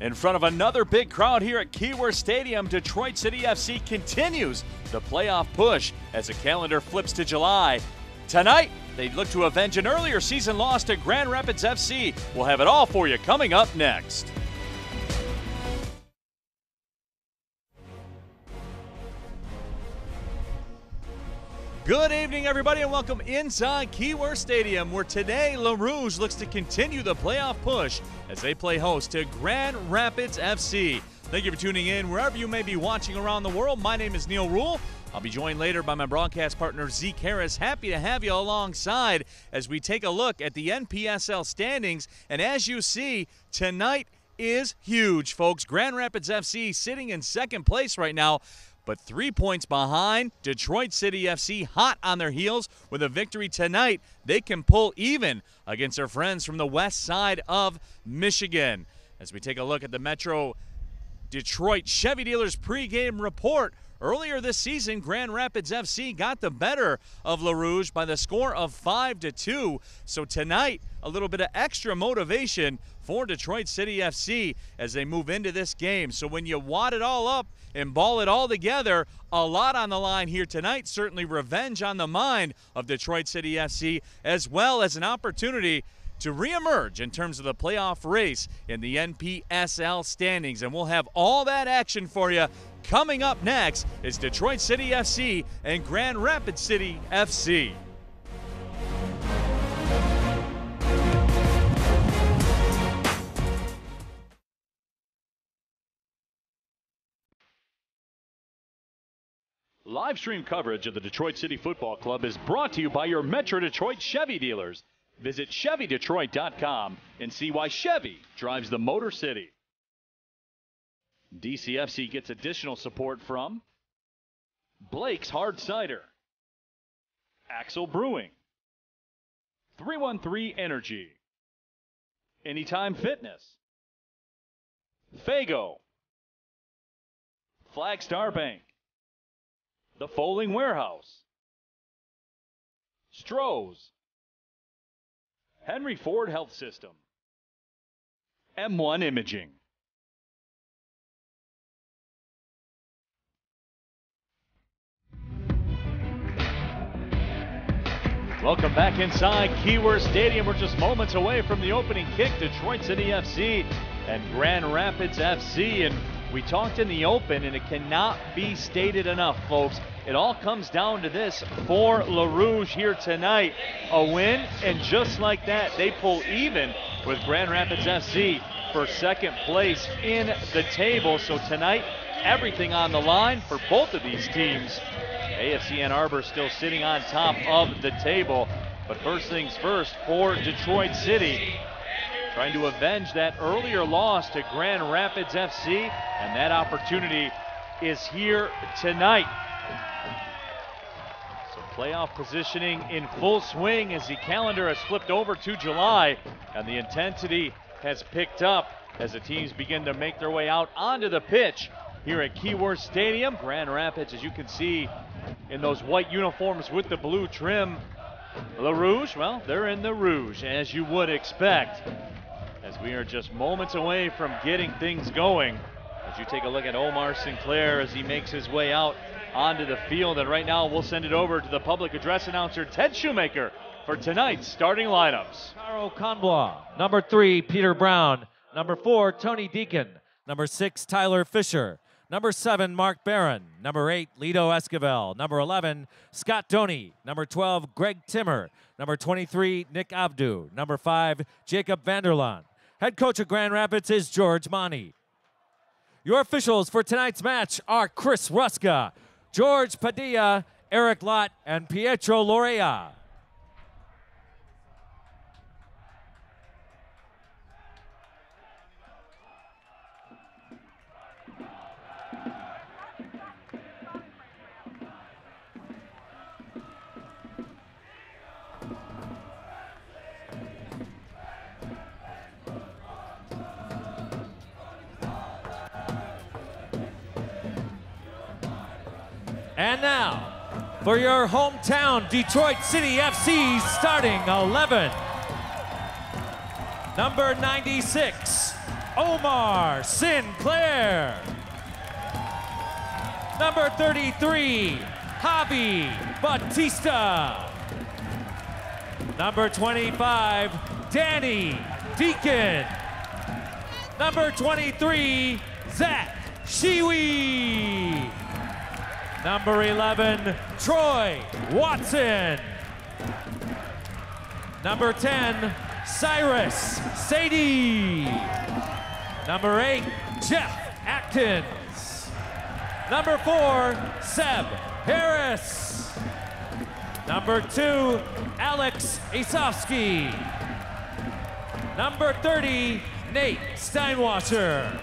In front of another big crowd here at Keyworth Stadium, Detroit City FC continues the playoff push as the calendar flips to July. Tonight, they look to avenge an earlier season loss to Grand Rapids FC. We'll have it all for you coming up next. Good evening, everybody, and welcome inside Keyworth Stadium, where today Le Rouge looks to continue the playoff push as they play host to Grand Rapids FC. Thank you for tuning in wherever you may be watching around the world. My name is Neil Rule. I'll be joined later by my broadcast partner, Zeke Harris. Happy to have you alongside as we take a look at the NPSL standings. And as you see, tonight is huge, folks. Grand Rapids FC sitting in second place right now, but 3 points behind. Detroit City FC hot on their heels with a victory tonight. They can pull even against their friends from the west side of Michigan. As we take a look at the Metro Detroit Chevy Dealers pregame report, earlier this season, Grand Rapids FC got the better of Le Rouge by the score of 5-2. So tonight, a little bit of extra motivation for Detroit City FC as they move into this game. So when you wad it all up and ball it all together, a lot on the line here tonight. Certainly revenge on the mind of Detroit City FC, as well as an opportunity to reemerge in terms of the playoff race in the NPSL standings. And we'll have all that action for you coming up next. Is Detroit City FC and Grand Rapids City FC. Live stream coverage of the Detroit City Football Club is brought to you by your Metro Detroit Chevy dealers. Visit ChevyDetroit.com and see why Chevy drives the Motor City. DCFC gets additional support from Blake's Hard Cider, Axel Brewing, 313 Energy, Anytime Fitness, Fago, Flagstar Bank, The Foaling Warehouse, Stroh's, Henry Ford Health System, M1 Imaging. Welcome back inside Keyworth Stadium. We're just moments away from the opening kick. Detroit City FC and Grand Rapids FC. And we talked in the open, and it cannot be stated enough, folks. It all comes down to this for Le Rouge here tonight. A win, and just like that, they pull even with Grand Rapids FC for second place in the table. So tonight, everything on the line for both of these teams. AFC Ann Arbor still sitting on top of the table. But first things first for Detroit City, trying to avenge that earlier loss to Grand Rapids FC, and that opportunity is here tonight. So playoff positioning in full swing as the calendar has flipped over to July, and the intensity has picked up as the teams begin to make their way out onto the pitch here at Keyworth Stadium. Grand Rapids, as you can see, in those white uniforms with the blue trim. Le Rouge, well, they're in the Rouge, as you would expect, as we are just moments away from getting things going. As you take a look at Omar Sinclair as he makes his way out onto the field. And right now we'll send it over to the public address announcer, Ted Shoemaker, for tonight's starting lineups. Caro Conbois, number 3, Peter Brown, number 4, Tony Deacon, number 6, Tyler Fisher, number 7, Mark Barron, number 8, Lito Esquivel, number 11, Scott Doney, number 12, Greg Timmer, number 23, Nick Abdu, number 5, Jacob Vanderlaan. Head coach of Grand Rapids is George Monty. Your officials for tonight's match are Chris Ruska, George Padilla, Eric Lott, and Pietro Lorea. And now, for your hometown Detroit City FC starting 11. Number 96, Omar Sinclair. Number 33, Javi Batista. Number 25, Danny Deacon. Number 23, Zach Shiwi. Number 11, Troy Watson. Number 10, Cyrus Sadie. Number 8, Jeff Atkins. Number 4, Seb Harris. Number 2, Alex Isofsky. Number 30, Nate Steinwasser.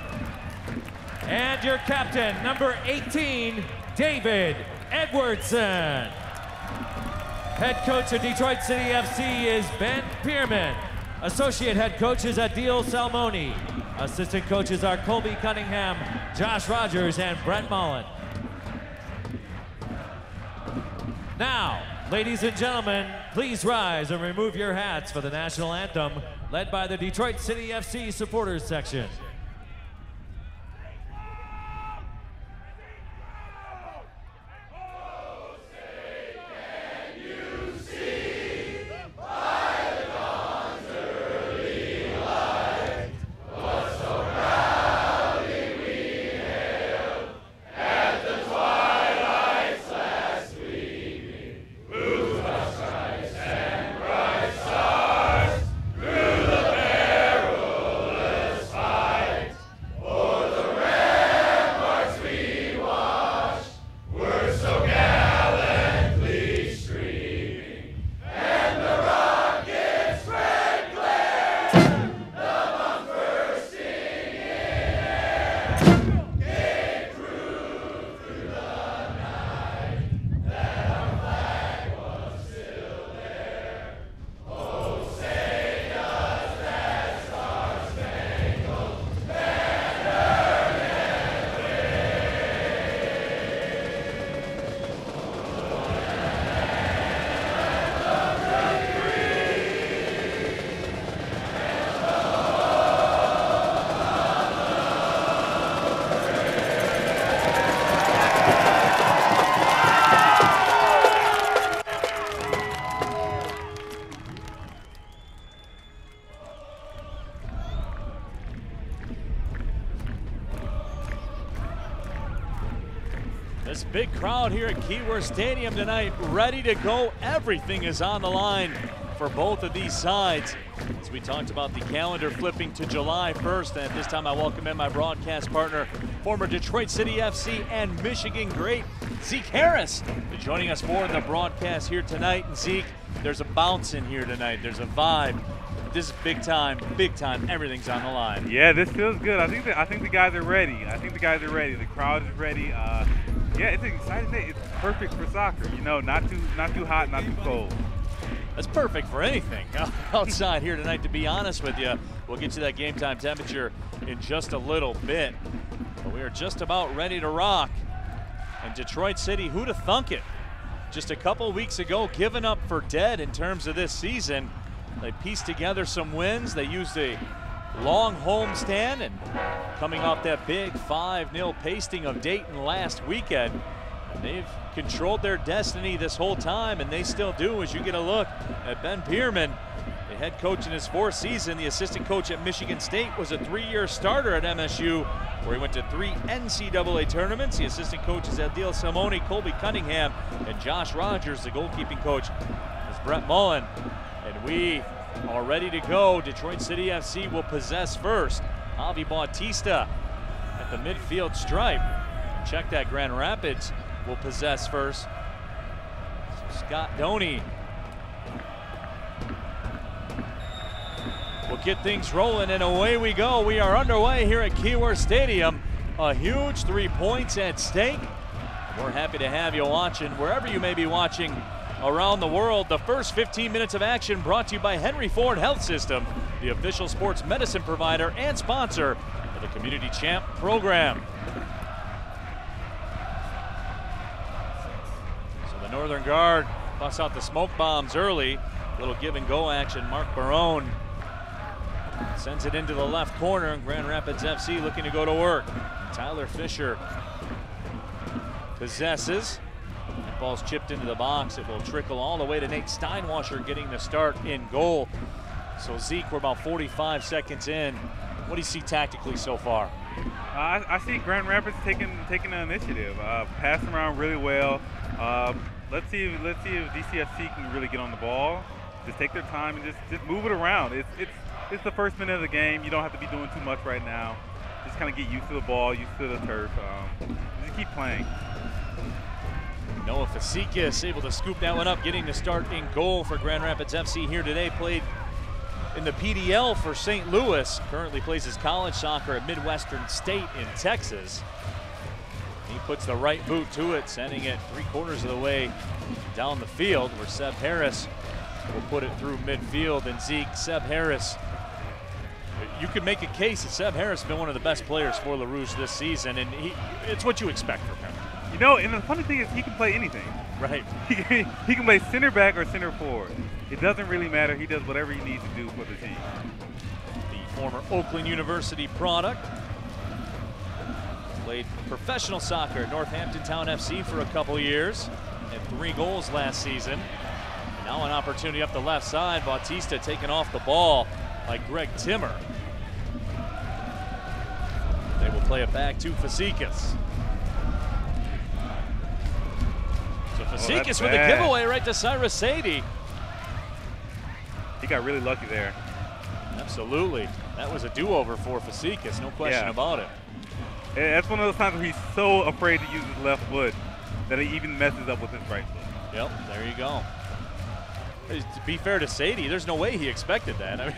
And your captain, number 18, David Edwardson. Head coach of Detroit City FC is Ben Pierman. Associate head coach is Adil Salmoni. Assistant coaches are Colby Cunningham, Josh Rogers, and Brett Mullen. Now, ladies and gentlemen, please rise and remove your hats for the national anthem, led by the Detroit City FC supporters section. This big crowd here at Keyworth Stadium tonight, ready to go. Everything is on the line for both of these sides. As we talked about the calendar flipping to July 1st, and at this time I welcome in my broadcast partner, former Detroit City FC and Michigan great, Zeke Harris, joining us for the broadcast here tonight. And Zeke, there's a bounce in here tonight. There's a vibe. This is big time, everything's on the line. Yeah, this feels good. I think the guys are ready. The crowd is ready. Yeah, it's an exciting day. It's perfect for soccer. You know, not too hot, not too cold. That's perfect for anything outside here tonight, to be honest with you. We'll get you that game time temperature in just a little bit. But we are just about ready to rock. And Detroit City, who'd have thunk it? Just a couple weeks ago, given up for dead in terms of this season. They pieced together some wins. They used a long home stand, and coming off that big 5-0 pasting of Dayton last weekend, they've controlled their destiny this whole time, and they still do. As you get a look at Ben Pierman, the head coach in his 4th season, the assistant coach at Michigan State, was a 3-year starter at MSU, where he went to 3 NCAA tournaments. The assistant coach is Adil Salmoni, Colby Cunningham, and Josh Rogers. The goalkeeping coach is Brett Mullen. And we are ready to go. Detroit City FC will possess first. Javi Bautista at the midfield stripe. Check that, Grand Rapids will possess first. So Scott Doney will get things rolling, and away we go. We are underway here at Keyworth Stadium. A huge 3 points at stake. We're happy to have you watching wherever you may be watching around the world. The first 15 minutes of action brought to you by Henry Ford Health System, the official sports medicine provider and sponsor of the Community Champ program. So the Northern Guard busts out the smoke bombs early. Little give and go action. Mark Barone Sends it into the left corner, and Grand Rapids FC looking to go to work. Tyler Fisher possesses. That ball's chipped into the box. It will trickle all the way to Nate Steinwasser getting the start in goal. So Zeke, we're about 45 seconds in. What do you see tactically so far? I see Grand Rapids taking the initiative, passing around really well. Let's see if DCFC can really get on the ball. Just take their time and just move it around. It's the first minute of the game. You don't have to be doing too much right now. Just kind of get used to the ball, used to the turf. Just keep playing. Noah Fasikis able to scoop that one up, getting the start in goal for Grand Rapids FC here today. Played in the PDL for St. Louis. Currently plays his college soccer at Midwestern State in Texas. He puts the right boot to it, sending it 3/4 of the way down the field, where Seb Harris will put it through midfield. And Zeke, Seb Harris, you could make a case that Seb Harris has been one of the best players for La Rouge this season, and it's what you expect from him. You know, and the funny thing is he can play anything. Right. He can play center back or center forward. It doesn't really matter. He does whatever he needs to do for the team. The former Oakland University product. Played professional soccer at Northampton Town FC for a couple years. Had 3 goals last season. And now an opportunity up the left side. Bautista taken off the ball by Greg Timmer. They will play it back to Fasikis. So Fasikis with a giveaway right to Cyrus Sadie. He got really lucky there. Absolutely. That was a do-over for Fasikis, no question about it. That's one of those times where he's so afraid to use his left foot that he even messes up with his right foot. Yep, there you go. To be fair to Sadie, there's no way he expected that. I mean,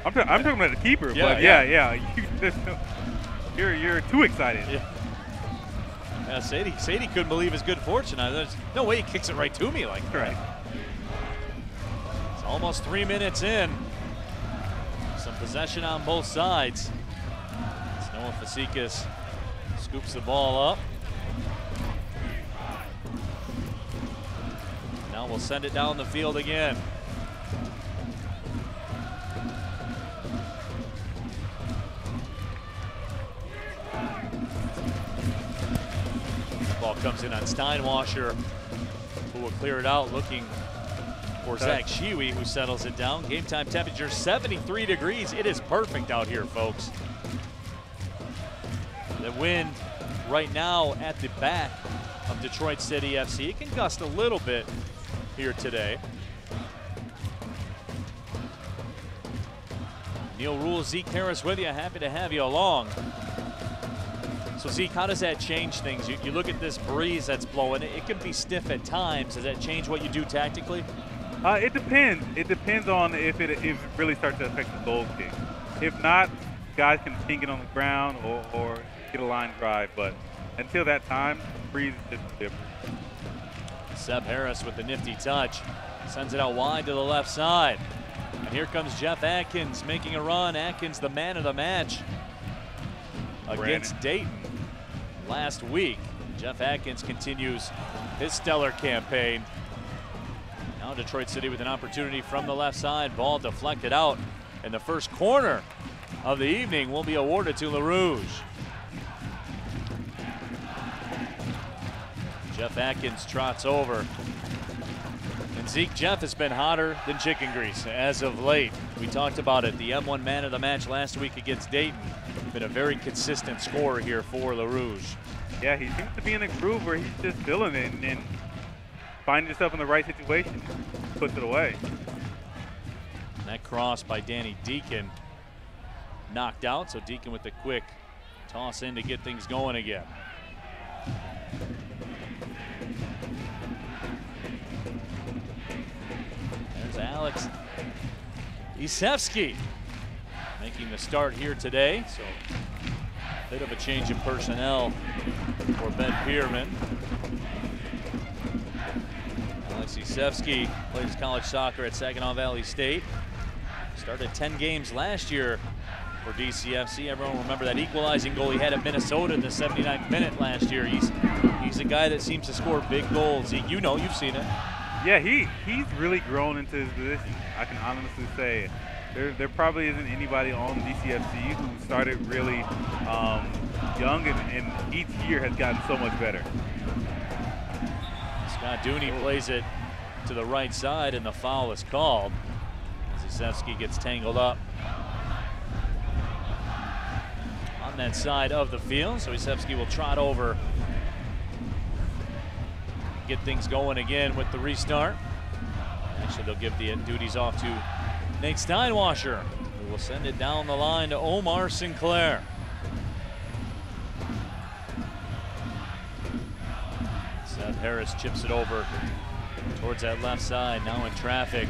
I'm talking about the keeper, yeah, but yeah. You're too excited. Yeah, Sadie couldn't believe his good fortune. There's no way he kicks it right to me like that. Right. It's almost 3 minutes in. Some possession on both sides. As Noah Fasikis scoops the ball up. Now we'll send it down the field again. Ball comes in on Steinwasser, who will clear it out, looking for Zach Shiwi, who settles it down. Game time temperature 73 degrees. It is perfect out here, folks. The wind right now at the back of Detroit City FC. It can gust a little bit here today. Neil Rule, Zeke Harris with you. Happy to have you along. So Zeke, how does that change things? You look at this breeze that's blowing. It can be stiff at times. Does that change what you do tactically? It depends. It depends on if it really starts to affect the goal kick. If not, guys can ping it on the ground or get a line drive. But until that time, breeze is just different. Seb Harris with the nifty touch. Sends it out wide to the left side. And here comes Jeff Atkins making a run. Atkins, the man of the match against Dayton last week. Jeff Atkins continues his stellar campaign. Now Detroit City with an opportunity from the left side. Ball deflected out, and the first corner of the evening will be awarded to La Rouge. Jeff Atkins trots over. And Zeke, Jeff has been hotter than chicken grease as of late. We talked about it. The M1 man of the match last week against Dayton. Been a very consistent scorer here for La Rouge. Yeah, he seems to be in a groove where he's just feeling it and finding himself in the right situation, puts it away. And that cross by Danny Deacon knocked out, so Deacon with the quick toss in to get things going again. There's Alex Isevsky making the start here today, so a bit of a change in personnel for Ben Pierman. Alex Isevsky plays college soccer at Saginaw Valley State. Started 10 games last year for DCFC. Everyone remember that equalizing goal he had at Minnesota in the 79th minute last year. He's a guy that seems to score big goals. You know, you've seen it. Yeah, he's really grown into his position. I can honestly say there probably isn't anybody on DCFC who started really young and each year has gotten so much better. Scott Dooney plays it to the right side, and the foul is called. Zisevsky gets tangled up on that side of the field, so Zisevsky will trot over, get things going again with the restart. Actually, they'll give the duties off to Nate Steinwasher, who will send it down the line to Omar Sinclair. Seth Harris chips it over towards that left side, now in traffic.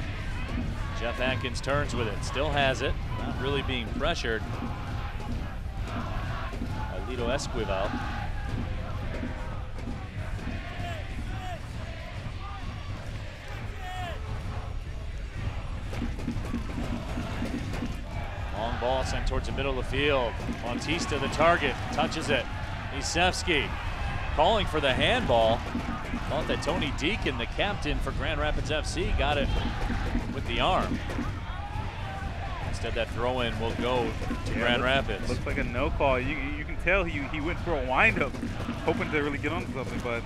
Jeff Atkins turns with it, still has it, not really being pressured by Lito Esquivel. Long ball sent towards the middle of the field. Bautista, the target, touches it. Zisevsky calling for the handball. Thought that Tony Deacon, the captain for Grand Rapids FC, got it with the arm. Instead, that throw-in will go to Grand Rapids. Looks like a no call. You can tell he went for a windup, hoping to really get onto something, but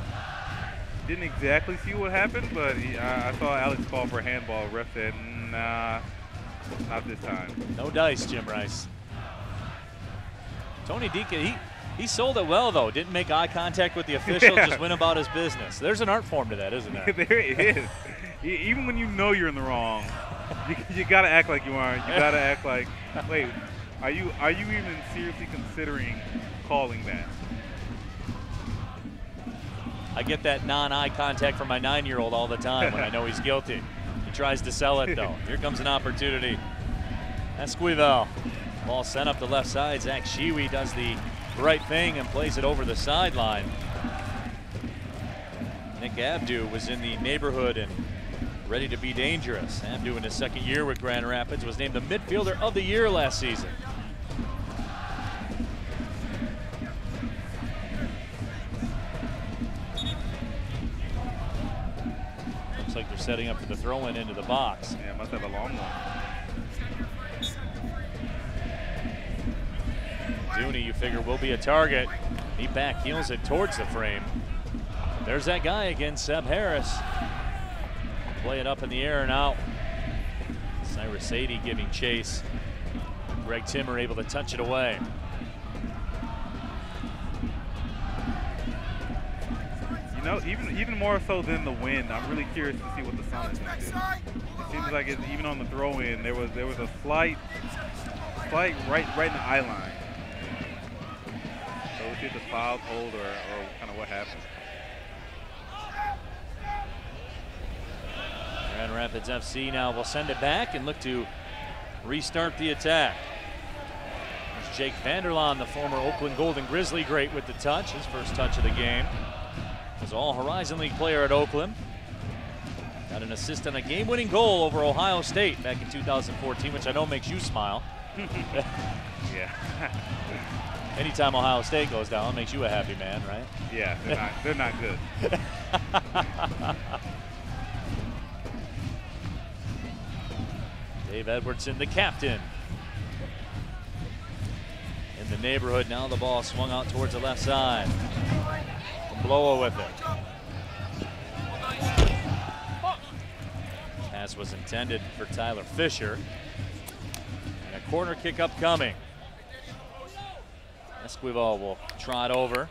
didn't exactly see what happened. But I saw Alex call for a handball. Ref said, nah, not this time. No dice, Jim Rice. Tony Deacon, he sold it well, though. Didn't make eye contact with the official, just went about his business. There's an art form to that, isn't there? There it is. Even when you know you're in the wrong, you got to act like you aren't. You got to act like, wait, are you even seriously considering calling that? I get that non-eye contact from my 9-year-old all the time when I know he's guilty. He tries to sell it, though. Here comes an opportunity. Esquivel. Ball sent up the left side. Zach Shiwi does the right thing and plays it over the sideline. Nick Abdu was in the neighborhood and ready to be dangerous. Abdu, in his second year with Grand Rapids, was named the midfielder of the year last season. Looks like they're setting up for the throw-in into the box. Yeah, must have a long one. Dooney, you figure, will be a target. He back heels it towards the frame. There's that guy again, Seb Harris. Play it up in the air and out. Cyrus Sadie giving chase. Greg Timmer able to touch it away. You know, even more so than the wind, I'm really curious to see what the sun is going to do. It seems like even on the throw-in, there was a slight right in the eye line. So we'll see if the foul's hold or kind of what happens. Grand Rapids FC now will send it back and look to restart the attack. There's Jake Vanderlaan, the former Oakland Golden Grizzly great with the touch, his first touch of the game. Was all Horizon League player at Oakland. Got an assist on a game-winning goal over Ohio State back in 2014, which I know makes you smile. Yeah. Anytime Ohio State goes down, it makes you a happy man, right? Yeah, they're not good. Dave Edwardson, the captain. In the neighborhood, now the ball swung out towards the left side. Blower with it. Pass was intended for Tyler Fisher. And a corner kick upcoming. Esquivel will trot over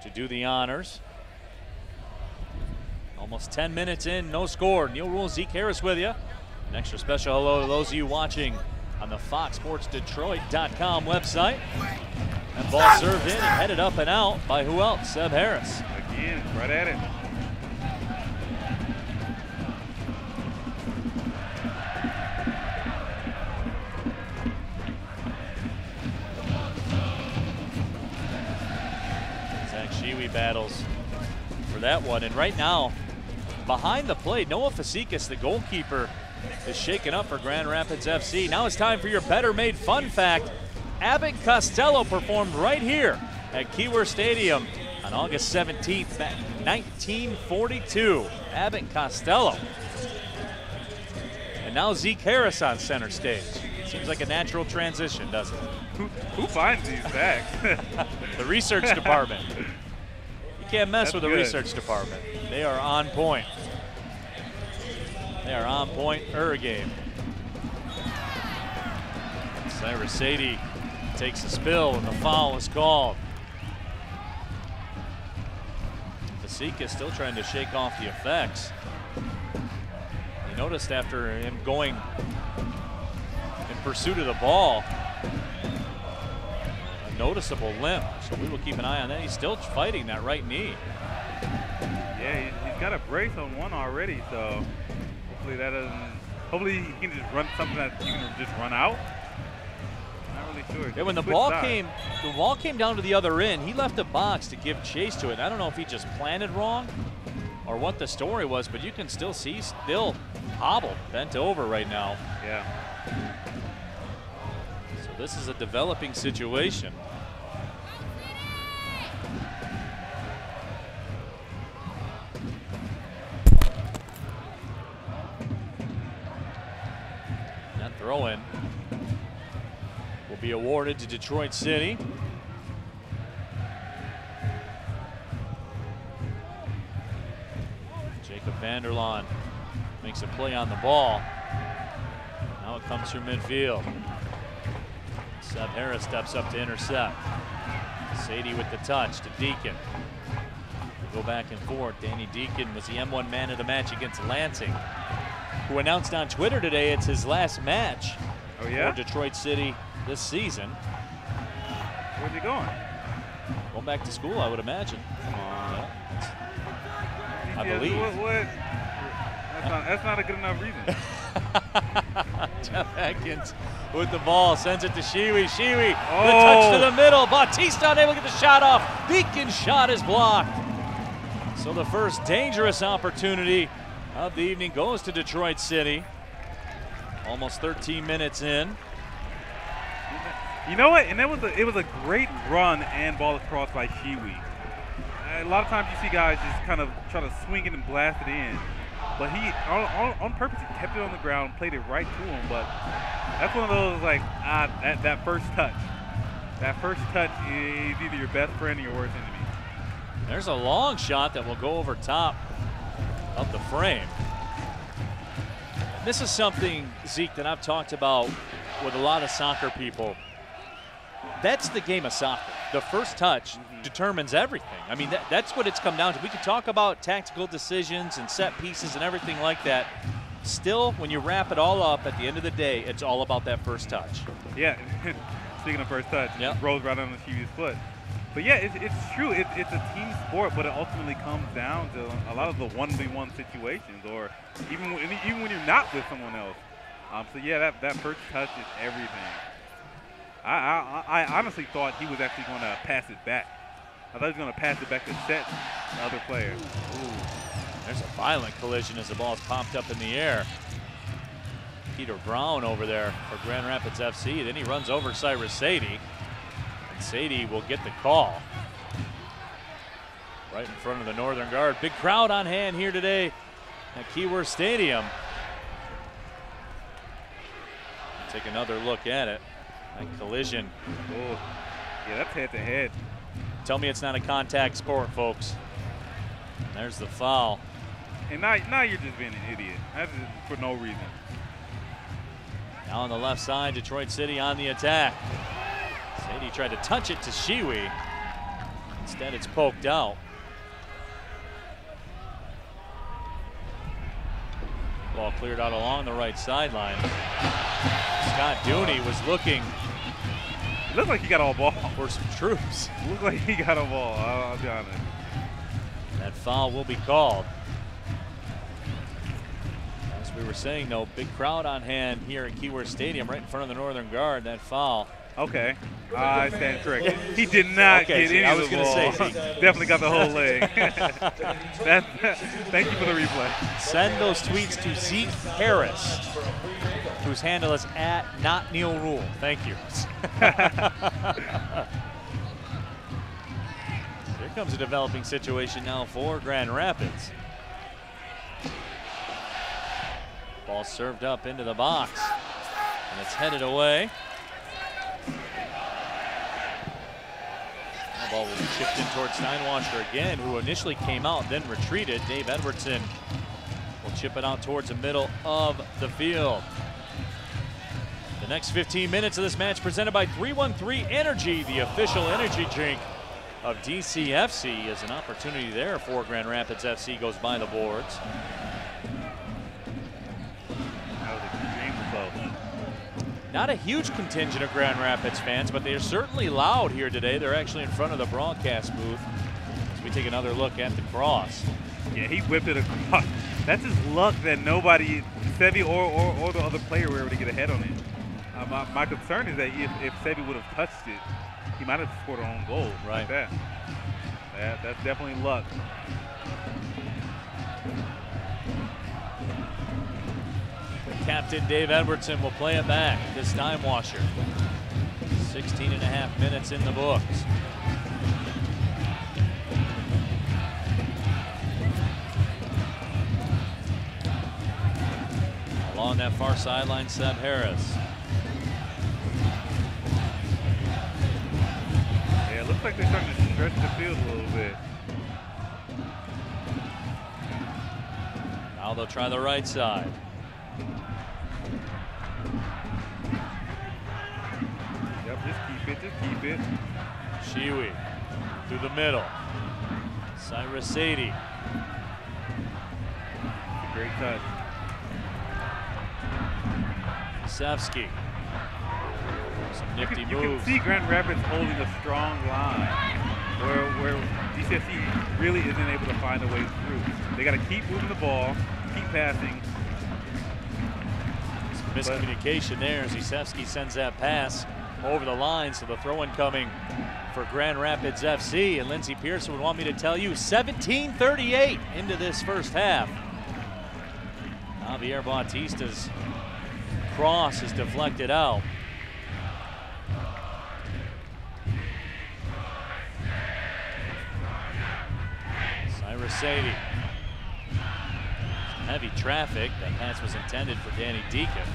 to do the honors. Almost 10 minutes in, no score. Neil Rule, Zeke Harris with you. An extra special hello to those of you watching on the FoxSportsDetroit.com website. And ball served in and headed up and out by who else? Seb Harris. Again, right at it. Zach Shiwi battles for that one. And right now, behind the plate, Noah Fasikis, the goalkeeper, is shaken up for Grand Rapids FC. Now it's time for your Better Made fun fact. Abbott Costello performed right here at Keyworth Stadium on August 17th, 1942. Abbott Costello. And now Zeke Harris on center stage. Seems like a natural transition, doesn't it? Who finds these facts? The research department. You can't mess with the research department. They are on point. They are on point game. Cyrus Sadie takes a spill and the foul is called. Fasika still trying to shake off the effects. You noticed after him going in pursuit of the ball, a noticeable limp, so we will keep an eye on that. He's still fighting that right knee. Yeah, he's got a brace on one already, so hopefully that doesn't, hopefully he can just run something that you can just run out. Not really sure. Yeah, when the ball came down to the other end, he left the box to give chase to it. I don't know if he just planted wrong or what the story was, but you can still see still hobbled, bent over right now. Yeah. So this is a developing situation. That throw-in will be awarded to Detroit City. Jacob Vanderlaan makes a play on the ball. Now it comes through midfield. Seb Harris steps up to intercept. Sadie with the touch to Deacon. They go back and forth. Danny Deacon was the M1 man of the match against Lansing, who announced on Twitter today it's his last match for Detroit City this season. Where's he going? Going back to school, I would imagine. Come on. I believe. That's not a good enough reason. Jeff Atkins with the ball, sends it to Shiwi. Shiwi, the touch to the middle. Bautista unable to get the shot off. Deacon's shot is blocked. So the first dangerous opportunity of the evening goes to Detroit City. Almost 13 minutes in. You know what? And it was a great run and ball across by Shiwi. A lot of times you see guys just kind of try to swing it and blast it in. But he, on purpose, he kept it on the ground, played it right to him. But that's one of those, like, that first touch. That first touch is either your best friend or your worst enemy. There's a long shot that will go over top of the frame. This is something, Zeke, that I've talked about with a lot of soccer people. That's the game of soccer. The first touch determines everything. I mean, that's what it's come down to. We can talk about tactical decisions and set pieces and everything like that. Still, when you wrap it all up, at the end of the day, it's all about that first touch. Yeah, speaking of first touch, it just rolls right on the Shiwi's foot. But yeah, it's true. It's a team sport, but it ultimately comes down to a lot of the 1v1 situations, or even when you're not with someone else. So yeah, that first touch is everything. I honestly thought he was actually going to pass it back. I thought he was going to pass it back to set the other player. Ooh, there's a violent collision as the ball is popped up in the air. Peter Brown over there for Grand Rapids FC. Then he runs over Cyrus Sadie. And Sadie will get the call. Right in front of the Northern Guard. Big crowd on hand here today at Keyworth Stadium. Take another look at it. That collision. Oh, yeah, that's head to head. Tell me it's not a contact sport, folks. There's the foul. And now you're just being an idiot. That's just for no reason. Now on the left side, Detroit City on the attack. Sadie tried to touch it to Shiwi. Instead, it's poked out. Ball cleared out along the right sideline. Scott Dooney was looking. It looked like he got all ball. For some troops. It looked like he got a ball, I'll be honest. That foul will be called. As we were saying, though, big crowd on hand here at Keyworth Stadium, right in front of the Northern Guard. That foul. Okay, I stand corrected. He did not get any of the ball. Definitely got the whole leg. Thank you for the replay. Send those tweets to Zeke Harris, whose handle is @NotNeilRule. Thank you. Here comes a developing situation now for Grand Rapids. Ball served up into the box, and it's headed away. The ball will be chipped in towards Steinwasser again, who initially came out, then retreated. Dave Edwardson will chip it out towards the middle of the field. The next 15 minutes of this match presented by 313 Energy, the official energy drink of DCFC, is an opportunity there for Grand Rapids FC. Goes by the boards. That was extremely close. Not a huge contingent of Grand Rapids fans, but they are certainly loud here today. They're actually in front of the broadcast booth as we take another look at the cross. Yeah, he whipped it across. That's his luck that nobody, Sevi or the other player, were able to get ahead on it. My concern is that if Sevi would have touched it, he might have scored an own goal. Right. Like that. That's definitely luck. Captain Dave Edwardson will play it back to Steinwasser. 16.5 minutes in the books. Along that far sideline, Seb Harris. Yeah, it looks like they're starting to stretch the field a little bit. Now they'll try the right side. Yep, just keep it. Shiwi through the middle. Cyrus Sadie. Great touch. Sevsky. Some nifty You moves. can see Grand Rapids holding a strong line where DCFC really isn't able to find a way through. They got to keep moving the ball, keep passing. Some miscommunication there as Isevsky sends that pass over the line, so the throw-in coming for Grand Rapids FC. And Lindsey Pearson would want me to tell you 17:38 into this first half. Javier Bautista's cross is deflected out. Cyrus Sadie. Some heavy traffic. That pass was intended for Danny Deacon.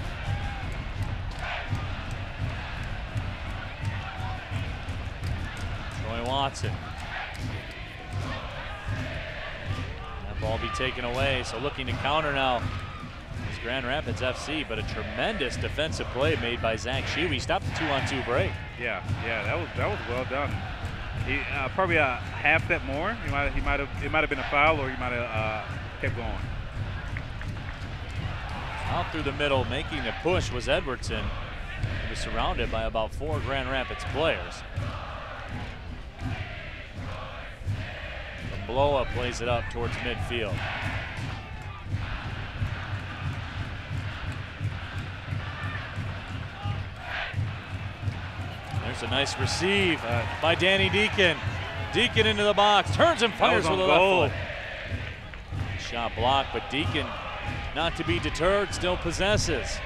Troy Watson. That ball be taken away, so looking to counter now is Grand Rapids FC, but a tremendous defensive play made by Zach Shiwi. Stopped the 2-on-2 break. Yeah, that was well done. He probably a half step more. It might have been a foul, or he might have kept going. Out through the middle, making the push was Edwardson. He was surrounded by about 4 Grand Rapids players. The blow-up plays it up towards midfield. There's a nice receive by Danny Deacon. Deacon into the box, turns and fires with the left foot. Shot blocked, but Deacon, not to be deterred, still possesses.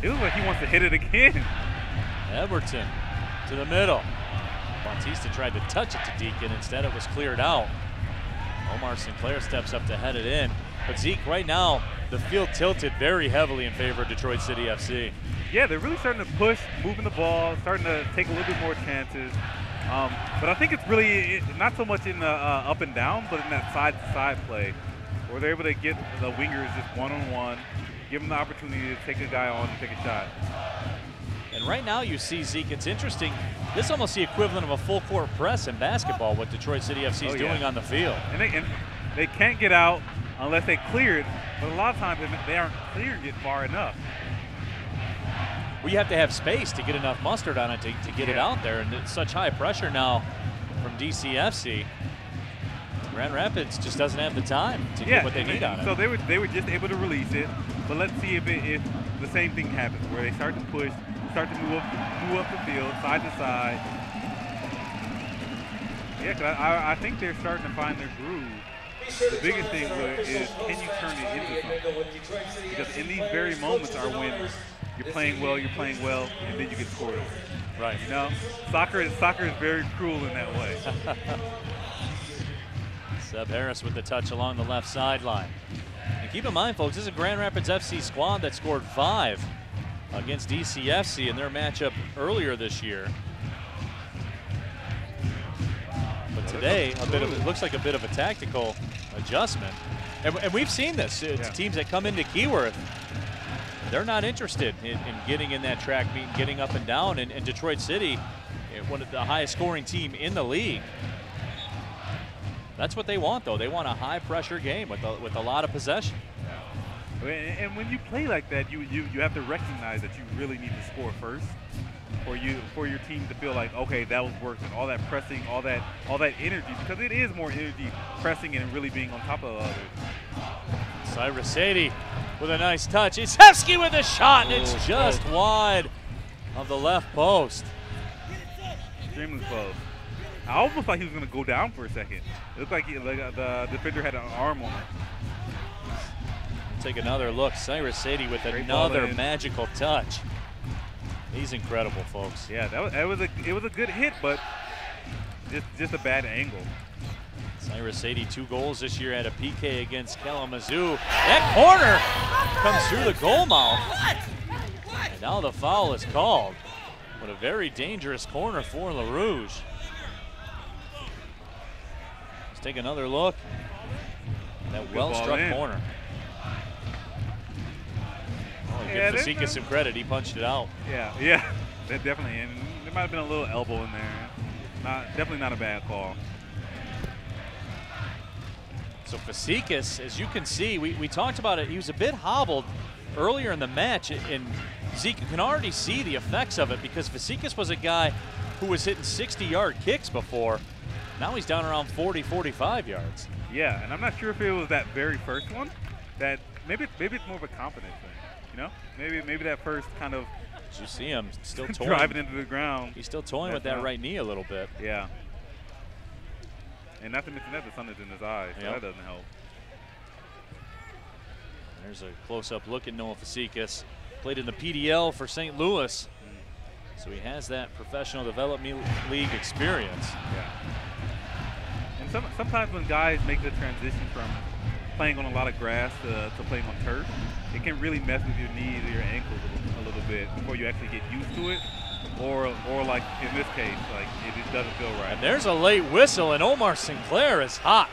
It looks like he wants to hit it again. Edwardson to the middle. Bautista tried to touch it to Deacon. Instead, it was cleared out. Omar Sinclair steps up to head it in. But Zeke, right now, the field tilted very heavily in favor of Detroit City FC. Yeah, they're really starting to push, moving the ball, starting to take a little bit more chances. But I think it's really not so much in the up and down, but in that side-to-side play, where they're able to get the wingers just one-on-one, give them the opportunity to take a guy on and take a shot. And right now you see, Zeke, it's interesting. This is almost the equivalent of a full-court press in basketball, what Detroit City FC is doing on the field. And they can't get out unless they clear it, but a lot of times they aren't clearing it far enough. Well, you have to have space to get enough mustard on it to get it out there, and it's such high pressure now from DCFC. Grand Rapids just doesn't have the time to get what they need on it. So they were just able to release it, but let's see if the same thing happens, where they start to push, start to move up the field, side to side. Yeah, 'cause I think they're starting to find their groove. The biggest thing is, can you turn it into something? Because in these very moments are when you're playing well, and then you get scored on. Right. You know, soccer is very cruel in that way. Seb Harris with the touch along the left sideline. And keep in mind, folks, this is a Grand Rapids FC squad that scored 5 against DCFC in their matchup earlier this year. But today, it looks like a bit of a tactical adjustment. And we've seen this. It's teams that come into Keyworth, they're not interested in getting in that track meet, getting up and down. And Detroit City, one of the highest scoring team in the league. That's what they want, though. They want a high-pressure game with a lot of possession. And when you play like that, you have to recognize that you really need to score first for your team to feel like, okay, that was worth it. All that pressing, all that energy, because it is more energy pressing and really being on top of others. Cyrus Sadie with a nice touch. Isevsky with a shot, and it's just wide of the left post. Extremely close. I almost thought he was going to go down for a second. It looked like the defender had an arm on it. Take another look. Cyrus Sadie with another magical touch. He's incredible, folks. Yeah, it was a good hit, but just a bad angle. Cyrus Sadie, 2 goals this year at a PK against Kalamazoo. That corner comes through the goal mouth. And now the foul is called. But a very dangerous corner for LaRouge. Let's take another look. That well-struck corner. Oh, give Fasika some credit. He punched it out. Yeah, that definitely. And there might have been a little elbow in there. Definitely not a bad call. So Fasikas, as you can see, we talked about it. He was a bit hobbled earlier in the match, and Zeke, you can already see the effects of it because Fasikas was a guy who was hitting 60-yard kicks before. Now he's down around 40, 45 yards. Yeah, and I'm not sure if it was that very first one. That maybe it's more of a confidence thing. You know, maybe that first kind of. Did you see him still toying? Driving into the ground. He's still toying with that right knee a little bit. Yeah. And not to mention that the sun is in his eyes, so that doesn't help. There's a close-up look at Noah Fasikas. Played in the PDL for St. Louis, so he has that professional development league experience. Yeah. And sometimes when guys make the transition from playing on a lot of grass to playing on turf, it can really mess with your knees or your ankles a little bit before you actually get used to it. Or like in this case, like it just doesn't feel right. And there's a late whistle, and Omar Sinclair is hot.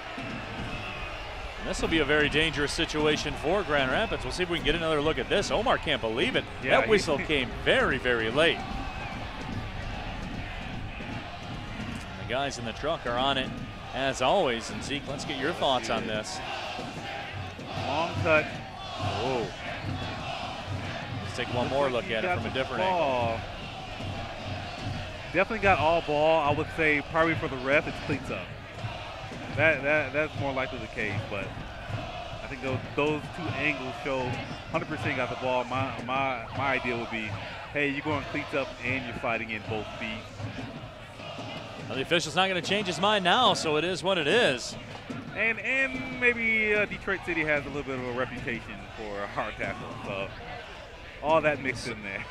And this will be a very dangerous situation for Grand Rapids. We'll see if we can get another look at this. Omar can't believe it. Yeah, that whistle came very, very late. And the guys in the truck are on it as always. And Zeke, let's get your thoughts on this. Long touch. Oh. Let's take one more look at it from a different angle. Definitely got all ball. I would say probably for the ref, it's cleats up. That's more likely the case, but I think those 2 angles show 100% got the ball. My idea would be, hey, you're going cleats up and you're sliding in both feet. Well, the official's not going to change his mind now, so it is what it is. And maybe Detroit City has a little bit of a reputation for a hard tackle, so all that mixed in there.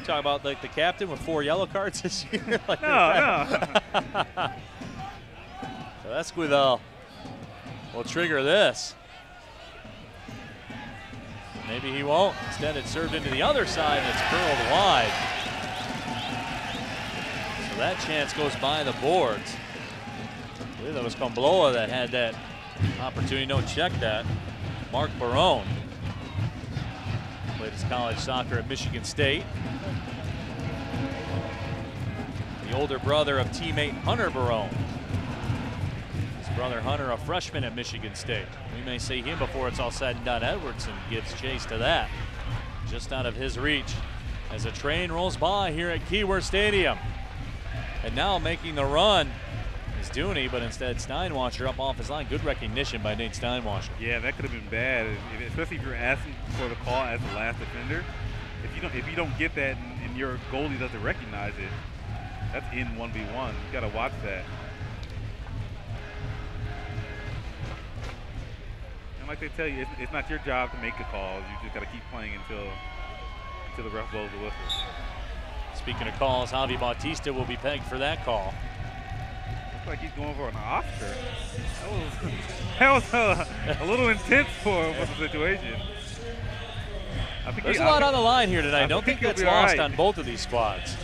Talk about like the captain with 4 yellow cards this year. Like no. So Esquivel will trigger this. Maybe he won't. Instead, it's served into the other side and it's curled wide. So that chance goes by the boards. I believe that was Combloa that had that opportunity. No, check that. Mark Barone played his college soccer at Michigan State. The older brother of teammate Hunter Barone. His brother Hunter, a freshman at Michigan State. We may see him before it's all said and done. Edwardson gives chase to that. Just out of his reach as a train rolls by here at Keyworth Stadium. And now making the run is Dooney, but instead Steinwasser up off his line. Good recognition by Nate Steinwasser. Yeah, that could have been bad, especially if you're asking for the call as the last defender. If you don't get that and your goalie doesn't recognize it, that's in 1v1. You got to watch that. And like they tell you, it's not your job to make the calls. You just got to keep playing until the ref blows the whistle. Speaking of calls, Javi Bautista will be pegged for that call. Looks like he's going for an Oscar. That was a little intense for the situation. I think There's a lot on the line here tonight. I don't think that's lost on both of these squads.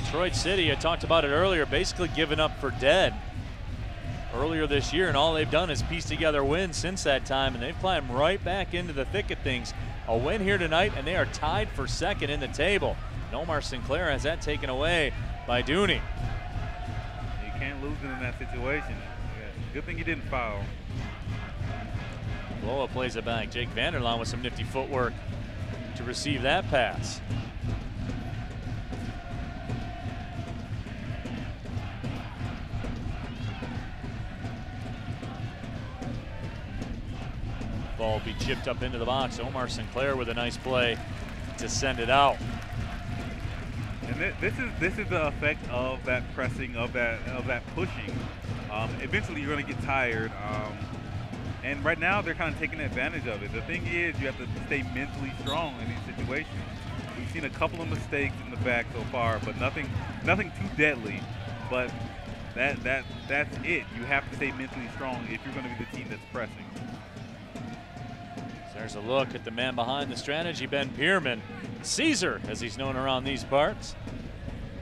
Detroit City, I talked about it earlier, basically given up for dead earlier this year, and all they've done is piece together wins since that time, and they've climbed right back into the thick of things. A win here tonight, and they are tied for second in the table. And Omar Sinclair has that taken away by Dooney. You can't lose it in that situation. Good thing you didn't foul. Loa plays it back. Jake Vanderlaan with some nifty footwork to receive that pass. Ball will be chipped up into the box. Omar Sinclair with a nice play to send it out. And this is the effect of that pressing, of that pushing. Eventually, you're going to get tired. And right now, they're kind of taking advantage of it. The thing is, you have to stay mentally strong in these situations. We've seen a couple of mistakes in the back so far, but nothing too deadly. But that's it. You have to stay mentally strong if you're going to be the team that's pressing. There's a look at the man behind the strategy, Ben Pierman. Caesar, as he's known around these parts.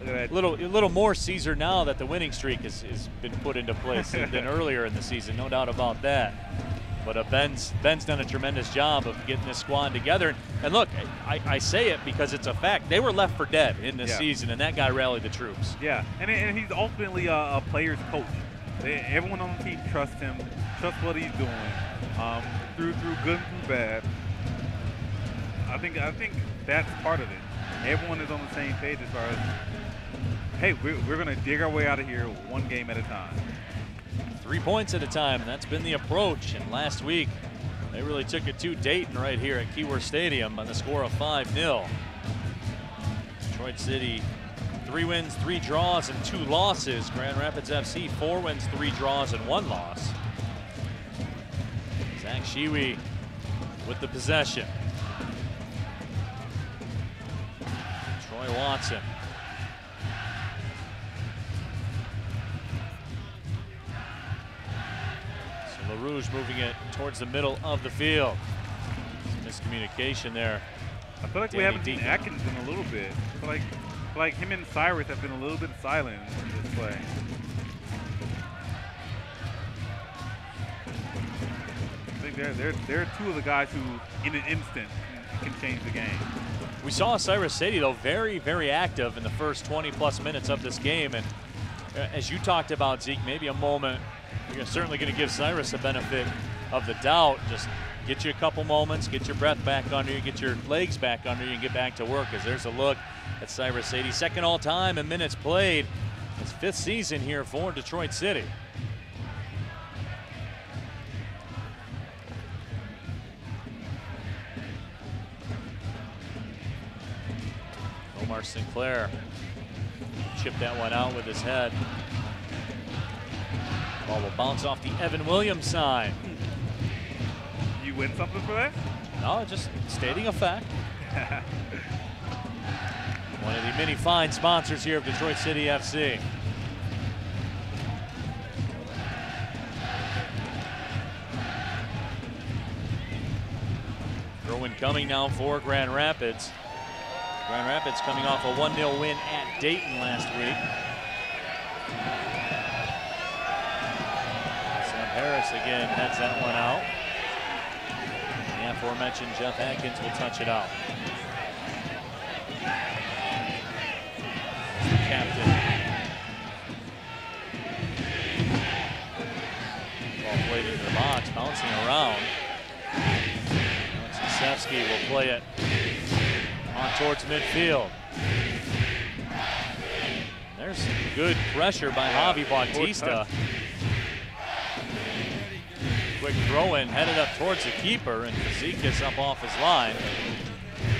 Look at that. A little more Caesar now that the winning streak has been put into place than earlier in the season, no doubt about that. But Ben's done a tremendous job of getting this squad together. And look, I say it because it's a fact. They were left for dead in this season, and that guy rallied the troops. Yeah, and he's ultimately a player's coach. Everyone on the team trusts him, trusts what he's doing, through good and through bad. I think that's part of it. Everyone is on the same page as far as, hey, we're going to dig our way out of here one game at a time. 3 points at a time, and that's been the approach. And last week, they really took it to Dayton right here at Keyworth Stadium on the score of 5-0. Detroit City, 3 wins, 3 draws, and 2 losses. Grand Rapids FC, 4 wins, 3 draws, and 1 loss. Zach Shiwi with the possession. Troy Watson. LaRouge moving it towards the middle of the field. Some miscommunication there. I feel like we haven't seen Atkins in a little bit. I feel like him and Cyrus have been a little bit silent in this play. I think they're 2 of the guys who, in an instant, can change the game. We saw Cyrus Sadie, though, very, very active in the first 20-plus minutes of this game. And as you talked about, Zeke, maybe a moment you're certainly going to give Cyrus a benefit of the doubt. Just get you a couple moments, get your breath back under you, get your legs back under you, and get back to work. As there's a look at Cyrus Sadie, second all-time in minutes played. His 5th season here for Detroit City. Omar Sinclair chipped that one out with his head. Ball will bounce off the Evan Williams sign. You win something for that? No, just stating a fact. One of the many fine sponsors here of Detroit City FC. Throw-in coming now for Grand Rapids. Grand Rapids coming off a 1-0 win at Dayton last week. Sam Harris again heads that one out. The aforementioned Jeff Atkins will touch it out. The captain. Ball played into the box, bouncing around. Sefsky will play it on towards midfield. There's some good pressure by Javi Bautista. Quick throw in, headed up towards the keeper, and Fazekas up off his line.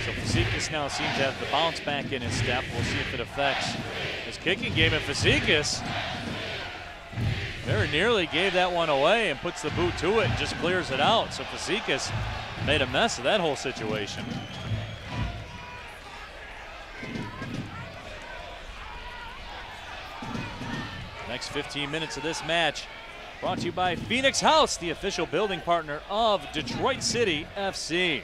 So Fazekas now seems to have the bounce back in his step. We'll see if it affects his kicking game. And Fazekas very nearly gave that one away and puts the boot to it and just clears it out. So Fazekas made a mess of that whole situation. Next 15 minutes of this match Brought to you by Phoenix House, the official building partner of Detroit City FC.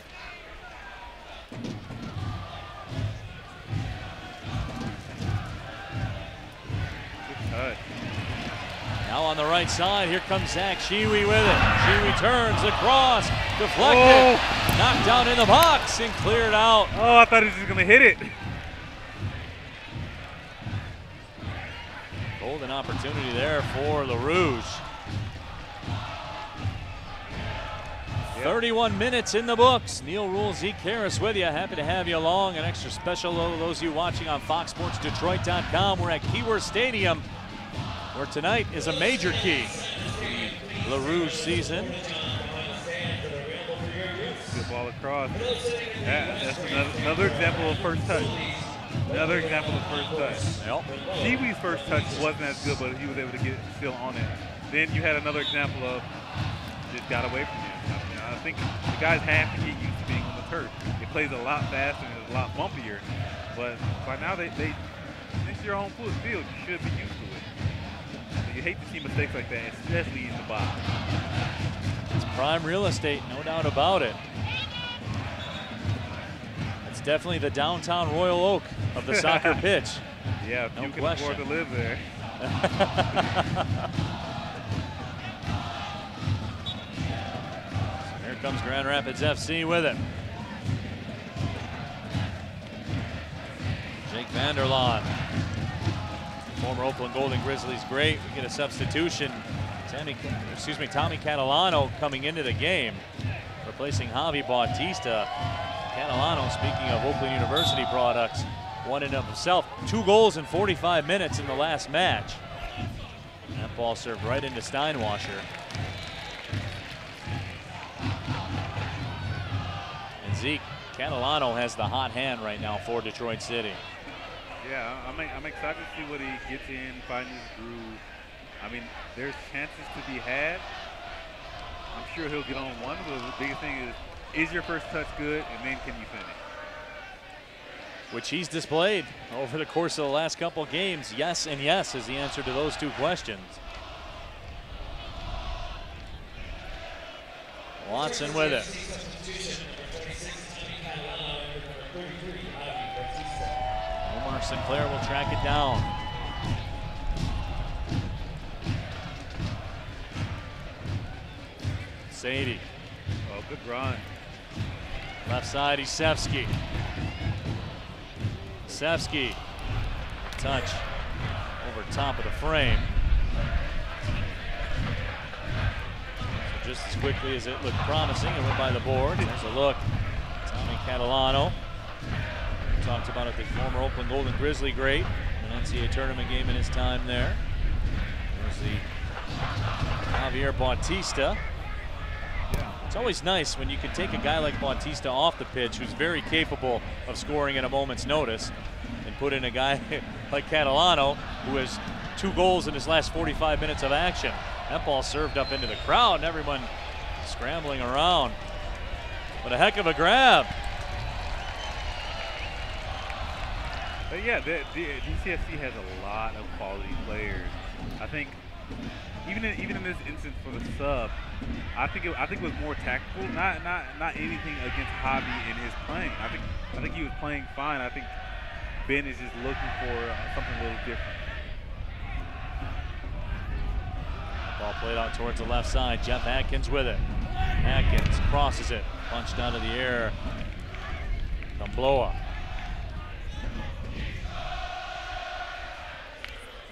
Now on the right side, here comes Zach Shiwi with it. Shiwi turns across, deflected, knocked down in the box and cleared out. Oh, I thought he was just gonna hit it. Golden opportunity there for LaRouge. 31 minutes in the books. Neil Rule, Zeke Harris with you. Happy to have you along. An extra special to those of you watching on FoxSportsDetroit.com. We're at Keyworth Stadium, where tonight is a major key to the LaRouge season. Good ball across. That's another example of first touch. Another example of first touch. Yep. Shiwi's first touch wasn't as good, but he was able to get still on it. Then you had another example of just got away from you. I think the guys have to get used to being on the turf. It plays a lot faster and it's a lot bumpier. But by now, it's your own field. You should be used to it. So you hate to see mistakes like that, especially in the box. It's prime real estate, no doubt about it. It's definitely the downtown Royal Oak of the soccer pitch. Yeah, if no you can question. afford to live there. Here comes Grand Rapids FC with it. Jake Vanderlaan, former Oakland Golden Grizzlies great. We get a substitution. Tommy Catalano coming into the game, replacing Javi Bautista. Catalano, speaking of Oakland University products, one in of himself. 2 goals in 45 minutes in the last match. That ball served right into Steinwasser. And Zeke Catalano has the hot hand right now for Detroit City. Yeah, I'm excited to see what he gets in, find his groove. I mean, there's chances to be had. I'm sure he'll get on one, but the biggest thing is your first touch good, and then can you finish? Which he's displayed over the course of the last couple games. Yes and yes is the answer to those 2 questions. Watson with it. Omar Sinclair will track it down. Sadie. Oh, good run. Left side, Isevsky. Isevsky. Touch over top of the frame. So just as quickly as it looked promising, it went by the board. There's a look. Tommy Catalano. We talked about it, the former Oakland Golden Grizzly great. An NCAA tournament game in his time there. There's the Javier Bautista. It's always nice when you can take a guy like Bautista off the pitch, who's very capable of scoring at a moment's notice, and put in a guy like Catalano, who has 2 goals in his last 45 minutes of action. That ball served up into the crowd, and everyone scrambling around. But a heck of a grab. But yeah, the DCFC has a lot of quality players. I think even in this instance for the sub, I think it was more tactical, not anything against Javi in his playing. I think he was playing fine. I think Ben is just looking for something a little different. Ball played out towards the left side. Jeff Atkins with it. Atkins crosses it, punched out of the air. Kambloa.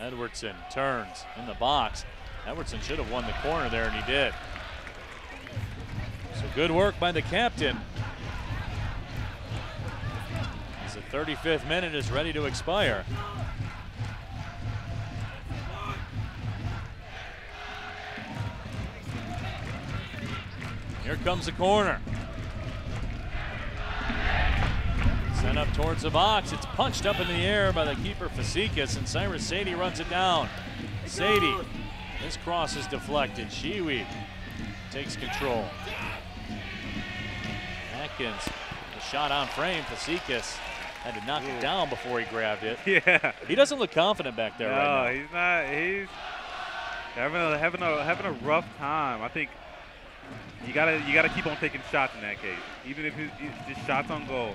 Edwardson turns in the box. Edwardson should have won the corner there, and he did. So good work by the captain. As the 35th minute is ready to expire. Here comes the corner. Sent up towards the box. It's punched up in the air by the keeper, Fazekas, and Cyrus Sadie runs it down. Sadie, this cross is deflected. Shiwi takes control. Atkins, the shot on frame. Fazekas had to knock it down before he grabbed it. Yeah. He doesn't look confident back there right now. No, he's not. Having a rough time. I think you gotta keep on taking shots in that case, even if it's just shots on goal.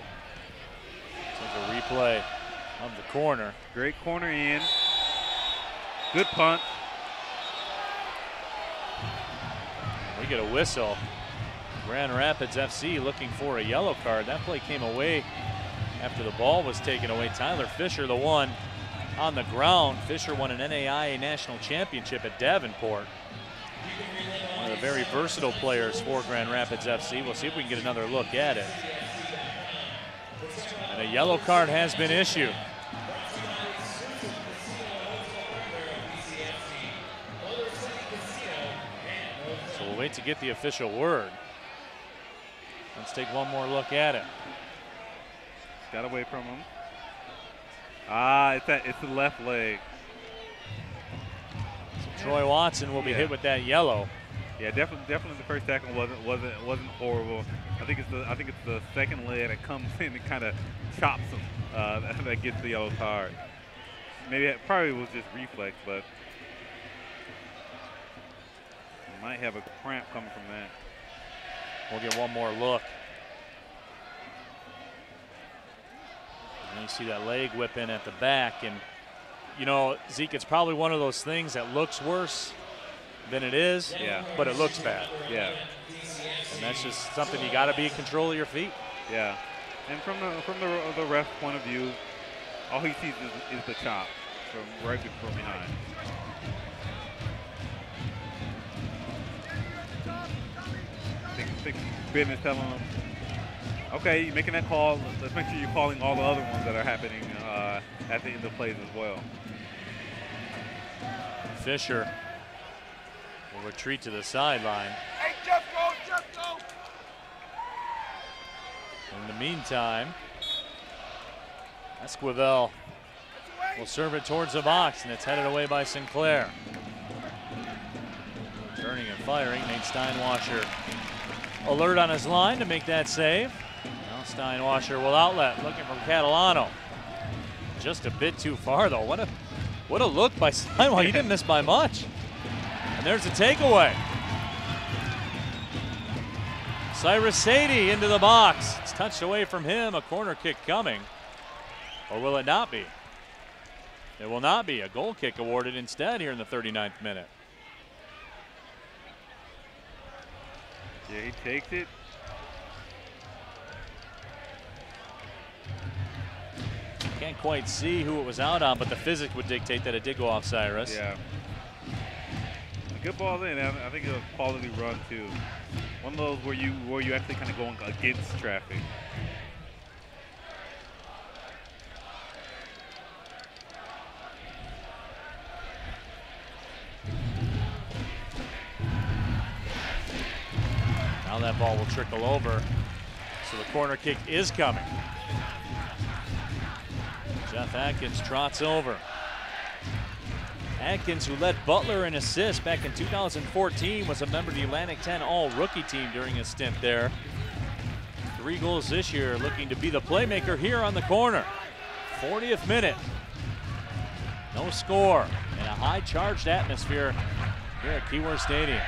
Take a replay of the corner. Great corner in. Good punt. We get a whistle. Grand Rapids FC looking for a yellow card. That play came away after the ball was taken away. Tyler Fisher, the one on the ground. Fisher won an NAIA national championship at Davenport. One of the very versatile players for Grand Rapids FC. We'll see if we can get another look at it. And a yellow card has been issued. So we'll wait to get the official word. Let's take one more look at it. Got away from him. Ah, it's the left leg. So Troy Watson will be hit with that yellow. Yeah, definitely the first tackle wasn't horrible. I think it's the second leg that comes in and kind of chops him that gets the yellow card. Maybe it probably was just reflex, but he might have a cramp coming from that. We'll get one more look. And you see that leg whip in at the back. And, you know, Zeke, it's probably one of those things that looks worse than it is, but it looks bad. Yeah. And that's just something you got to be in control of your feet. Yeah. And from the ref point of view, all he sees is the chop from right from behind. I think Ben is telling him, okay, you're making that call. Let's make sure you're calling all the other ones that are happening at the end of plays as well. Fisher will retreat to the sideline. Hey, just go! In the meantime, Esquivel will serve it towards the box, and it's headed away by Sinclair. Turning and firing, Nate Steinwasher alert on his line to make that save. Now Steinwasher will outlet, looking from Catalano. Just a bit too far though. What a look by Steinwasher. He didn't miss by much. And there's a takeaway. Cyrus Sadie into the box. It's touched away from him. A corner kick coming. Or will it not be? It will not be. A goal kick awarded instead here in the 39th minute. Yeah, he takes it. Can't quite see who it was out on, but the physics would dictate that it did go off Cyrus. Yeah. A good ball in. I think it was a quality run too. One of those where you actually kind of going against traffic. Now that ball will trickle over. So the corner kick is coming. Jeff Atkins trots over. Atkins, who led Butler in assists back in 2014, was a member of the Atlantic 10 All-Rookie team during his stint there. 3 goals this year, looking to be the playmaker here on the corner. 40th minute. No score in a high-charged atmosphere here at Keyworth Stadium.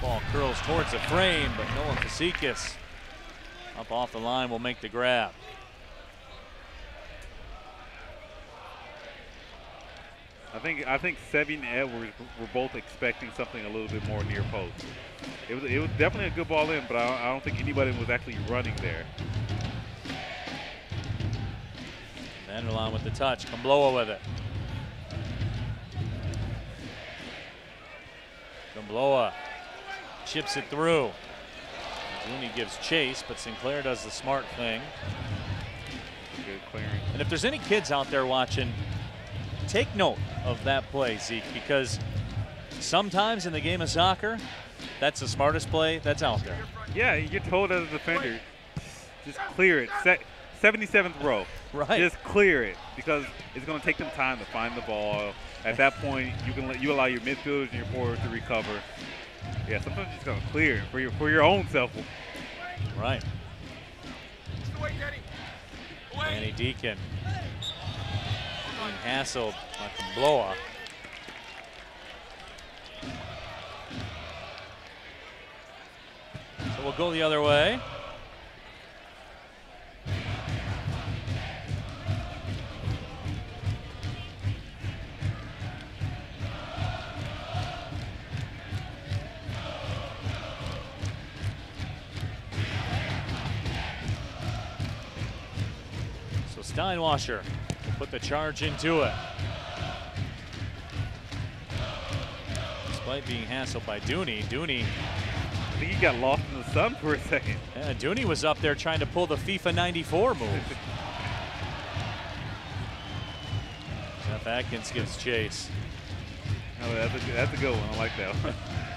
Ball curls towards the frame, but Noah Fasikis up off the line will make the grab. I think Sevi and Edwards were both expecting something a little bit more near post. It was definitely a good ball in, but I don't think anybody was actually running there. Vanderlaan with the touch, Kambloa with it. Kambloa chips it through. Zuni gives chase, but Sinclair does the smart thing. Good clearing. And if there's any kids out there watching, take note of that play, Zeke, because sometimes in the game of soccer, that's the smartest play that's out there. Yeah, you're told as a defender, just clear it. 77th row. Right. Just clear it, because it's going to take them time to find the ball. At that point, you allow your midfielders and your forwards to recover. Yeah, sometimes you just got to clear it for your own self. Right. Danny Deacon being hassled by Bloa. So we'll go the other way. Steinwasser will put the charge into it. Despite being hassled by Dooney, I think he got lost in the sun for a second. Yeah, Dooney was up there trying to pull the FIFA 94 move. Jeff Atkins gives chase. Oh, that's a good one. I like that one.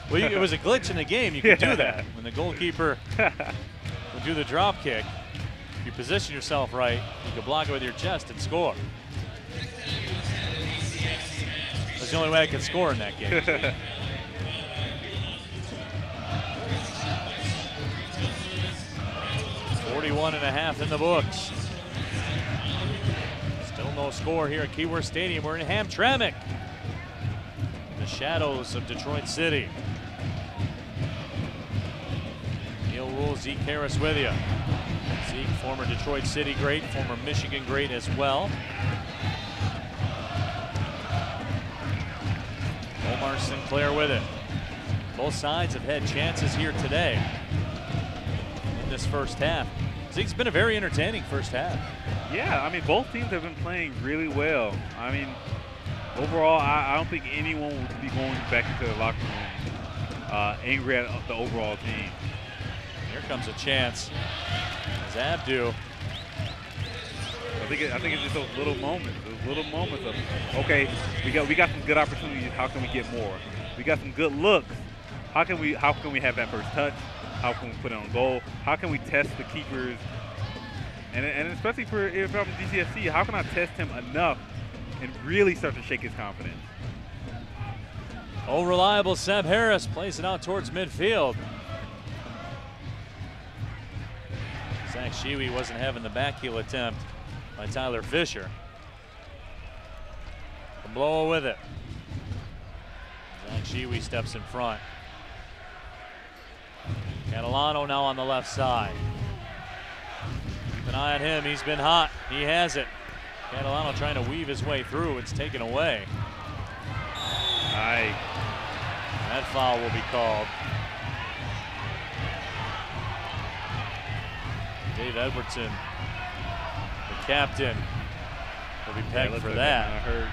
Well, it was a glitch in the game. You could do that when the goalkeeper would do the drop kick. If you position yourself right, you can block it with your chest and score. That's the only way I could score in that game. 41.5 in the books. Still no score here at Keyworth Stadium. We're in Hamtramck, in the shadows of Detroit City. Neil Rule, Zeke Harris with you. Zeke, former Detroit City great, former Michigan great as well. Omar Sinclair with it. Both sides have had chances here today in this first half. Zeke's been a very entertaining first half. Yeah, I mean, both teams have been playing really well. I mean, overall, I don't think anyone would be going back into the locker room angry at the overall team. Here comes a chance. As Abdu. I think it's just those little moments of, okay, we got some good opportunities. How can we get more? We got some good looks. How can we have that first touch? How can we put it on goal? How can we test the keepers? And especially if I'm DCFC, how can I test him enough and really start to shake his confidence? Oh, reliable Seb Harris plays it out towards midfield. Zach Shewy wasn't having the back heel attempt by Tyler Fisher. Blow with it. Zach Shewy steps in front. Catalano now on the left side. Keep an eye on him. He's been hot. He has it. Catalano trying to weave his way through. It's taken away. Aye. That foul will be called. Dave Edwardson, the captain, will be pegged for that. I heard.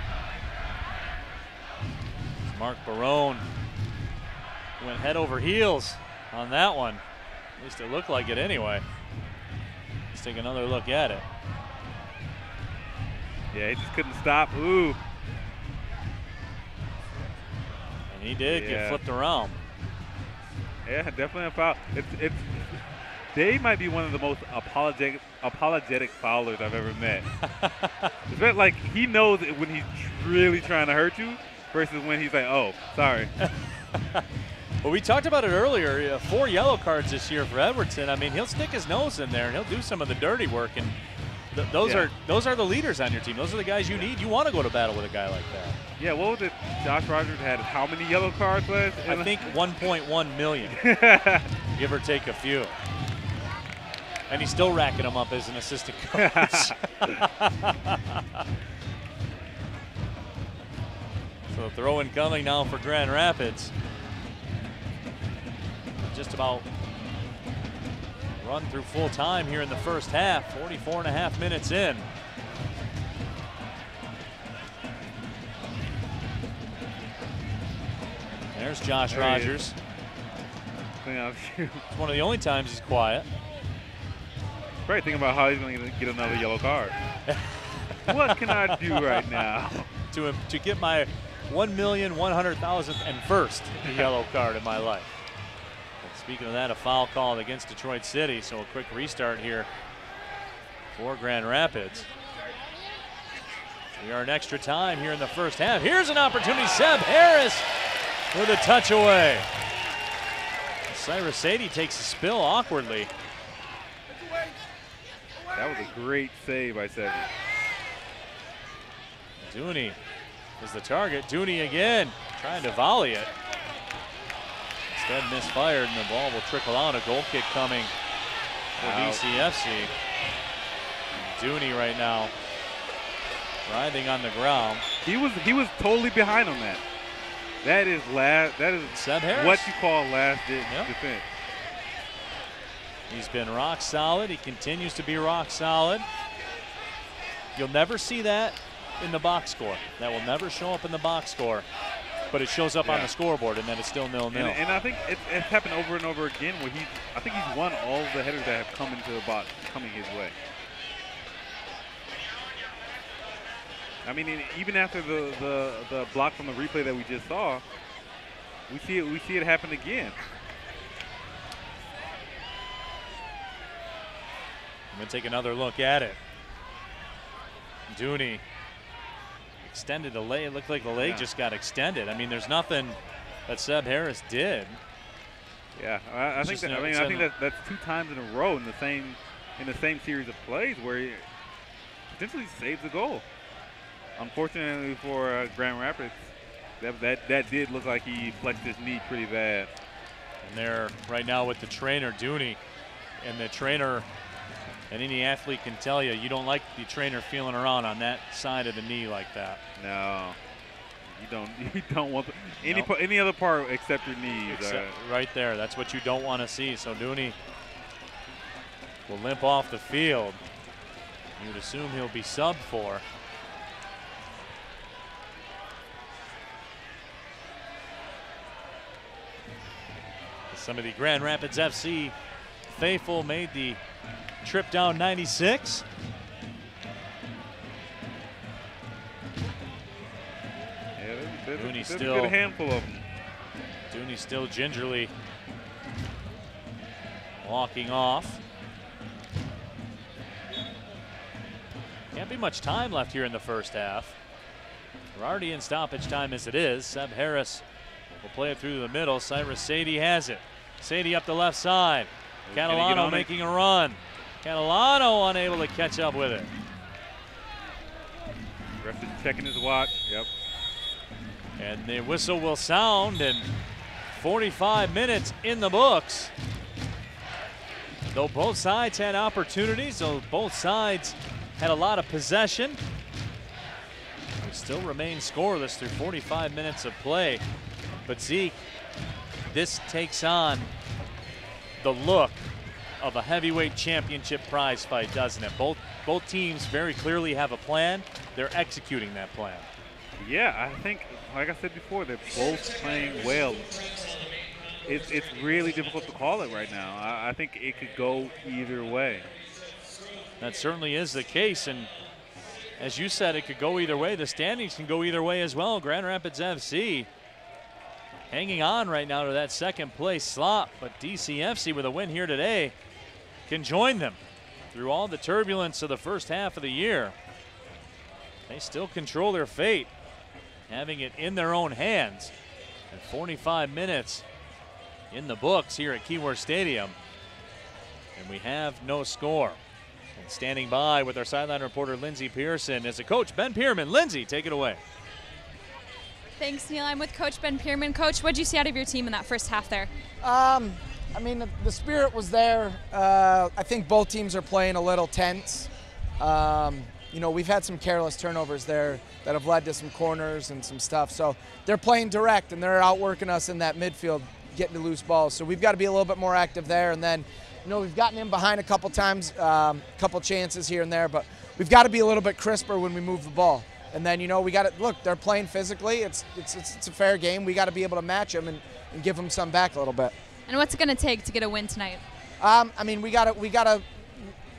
Mark Barone went head over heels on that one. At least it looked like it anyway. Let's take another look at it. Yeah, he just couldn't stop. Ooh. And he did get flipped around. Yeah, definitely a foul. It's Dave might be one of the most apologetic foulers I've ever met. It's like he knows when he's really trying to hurt you versus when he's like, oh, sorry. Well, we talked about it earlier. 4 yellow cards this year for Edwardson. I mean, he'll stick his nose in there and he'll do some of the dirty work. And those are the leaders on your team. Those are the guys you need. You want to go to battle with a guy like that. Yeah, what was it? Josh Rogers had how many yellow cards last? I think 1.1 million, give or take a few. And he's still racking them up as an assistant coach. So throw-in coming now for Grand Rapids. Just about run through full time here in the first half, 44.5 minutes in. There's Josh Rogers. It's one of the only times he's quiet. Probably thinking about how he's going to get another yellow card. What can I do right now? To get my 1,100,000th and first yellow card in my life. And speaking of that, a foul called against Detroit City, so a quick restart here for Grand Rapids. We are in extra time here in the first half. Here's an opportunity, Seb Harris with a touch away. Cyrus Sadie takes a spill awkwardly. That was a great save by Seb. Dooney is the target. Dooney again, trying to volley it. Instead misfired, and the ball will trickle out. A goal kick coming for DCFC. Dooney right now writhing on the ground. He was totally behind on that. That is Seb Harris. What you call last defense. He's been rock solid. He continues to be rock solid. You'll never see that in the box score. That will never show up in the box score, but it shows up on the scoreboard, and then it's still 0-0. And I think it's happened over and over again where I think he's won all the headers that have come into the box coming his way. I mean, even after the block from the replay that we just saw, we see it happen again. I'm going to take another look at it. Dooney extended the leg. It looked like the leg just got extended. I mean, there's nothing that Seb Harris did. Yeah, I think that's 2 times in a row in the same series of plays where he potentially saves the goal. Unfortunately for Grand Rapids, that did look like he flexed his knee pretty bad. And they're right now with the trainer, Dooney, and the trainer, and any athlete can tell you don't like the trainer feeling around on that side of the knee like that. No, you don't want any other part except your knees. Right there, that's what you don't want to see. So Dooney will limp off the field. You would assume he'll be subbed for. Some of the Grand Rapids FC faithful made the trip down 96. Yeah, there's a still good handful of them. Dooney still gingerly walking off. Can't be much time left here in the first half. We're already in stoppage time as it is. Seb Harris will play it through the middle. Cyrus Sadie has it. Sadie up the left side. Catalano making a run. Catalano unable to catch up with it. Ref is checking his watch. Yep. And the whistle will sound, and 45 minutes in the books. Though both sides had opportunities, though both sides had a lot of possession, we still remain scoreless through 45 minutes of play. But Zeke, this takes on the look of a heavyweight championship prize fight, doesn't it? Both teams very clearly have a plan. They're executing that plan. Yeah, I think, like I said before, they're both playing well. It's really difficult to call it right now. I think it could go either way. That certainly is the case, and as you said, it could go either way. The standings can go either way as well. Grand Rapids FC hanging on right now to that second place slot, but DCFC with a win here today can join them through all the turbulence of the first half of the year. They still control their fate, having it in their own hands. And 45 minutes in the books here at Keyworth Stadium, and we have no score. And standing by with our sideline reporter Lindsey Pearson is the coach, Ben Pierman. Lindsey, take it away. Thanks, Neil. I'm with Coach Ben Pierman. Coach, what did you see out of your team in that first half there? I mean, the spirit was there. I think both teams are playing a little tense. You know, we've had some careless turnovers there that have led to some corners and some stuff. So they're playing direct, and they're outworking us in that midfield, getting to loose balls. So we've got to be a little bit more active there. And then, you know, we've gotten in behind a couple times, couple chances here and there, but we've got to be a little bit crisper when we move the ball. And then, you know, we got to look, they're playing physically. It's a fair game. We got to be able to match them and give them some back a little bit. And what's it going to take to get a win tonight? I mean, we got to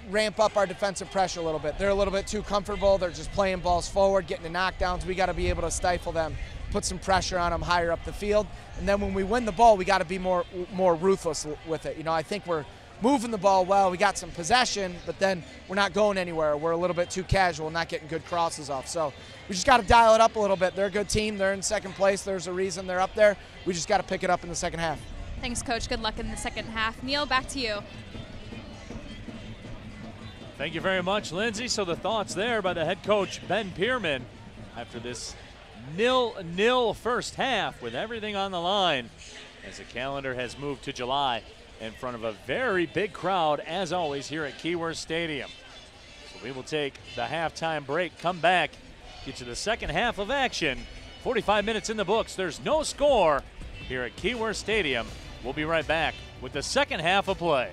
ramp up our defensive pressure a little bit. They're a little bit too comfortable. They're just playing balls forward, getting the knockdowns. We got to be able to stifle them, put some pressure on them higher up the field. And then when we win the ball, we got to be more ruthless with it. You know, I think we're moving the ball well. We got some possession, but then we're not going anywhere. We're a little bit too casual, not getting good crosses off. So we just got to dial it up a little bit. They're a good team. They're in second place. There's a reason they're up there. We just got to pick it up in the second half. Thanks, Coach. Good luck in the second half. Neil, back to you. Thank you very much, Lindsey. So the thoughts there by the head coach, Ben Pierman. after this 0-0 first half with everything on the line as the calendar has moved to July in front of a very big crowd, as always, here at Keyworth Stadium. So we will take the halftime break, come back, get to the second half of action. 45 minutes in the books. There's no score here at Keyworth Stadium. We'll be right back with the second half of play.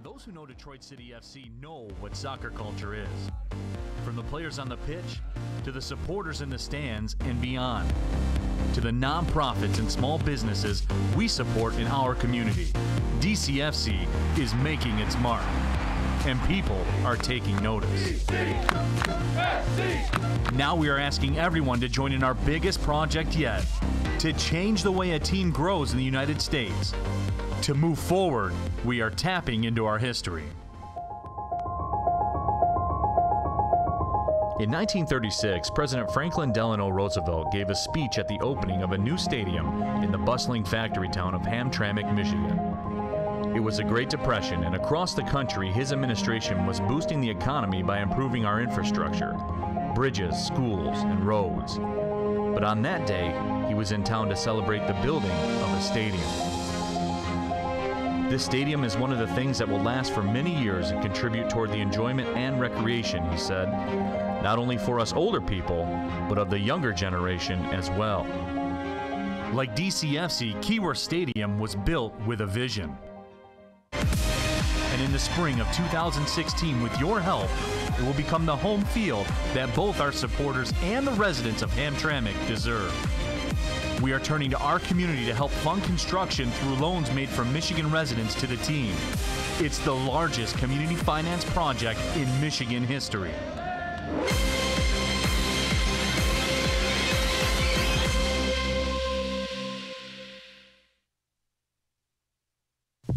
Those who know Detroit City FC know what soccer culture is. From the players on the pitch, to the supporters in the stands and beyond, to the nonprofits and small businesses we support in our community, DCFC is making its mark, and people are taking notice. Now we are asking everyone to join in our biggest project yet, to change the way a team grows in the United States. To move forward, we are tapping into our history. In 1936, President Franklin Delano Roosevelt gave a speech at the opening of a new stadium in the bustling factory town of Hamtramck, Michigan. It was a Great Depression, and across the country, his administration was boosting the economy by improving our infrastructure, bridges, schools, and roads. But on that day, he was in town to celebrate the building of a stadium. This stadium is one of the things that will last for many years and contribute toward the enjoyment and recreation, he said, not only for us older people, but of the younger generation as well. Like DCFC, Keyworth Stadium was built with a vision. And in the spring of 2016, with your help, it will become the home field that both our supporters and the residents of Hamtramck deserve. We are turning to our community to help fund construction through loans made from Michigan residents to the team. It's the largest community finance project in Michigan history.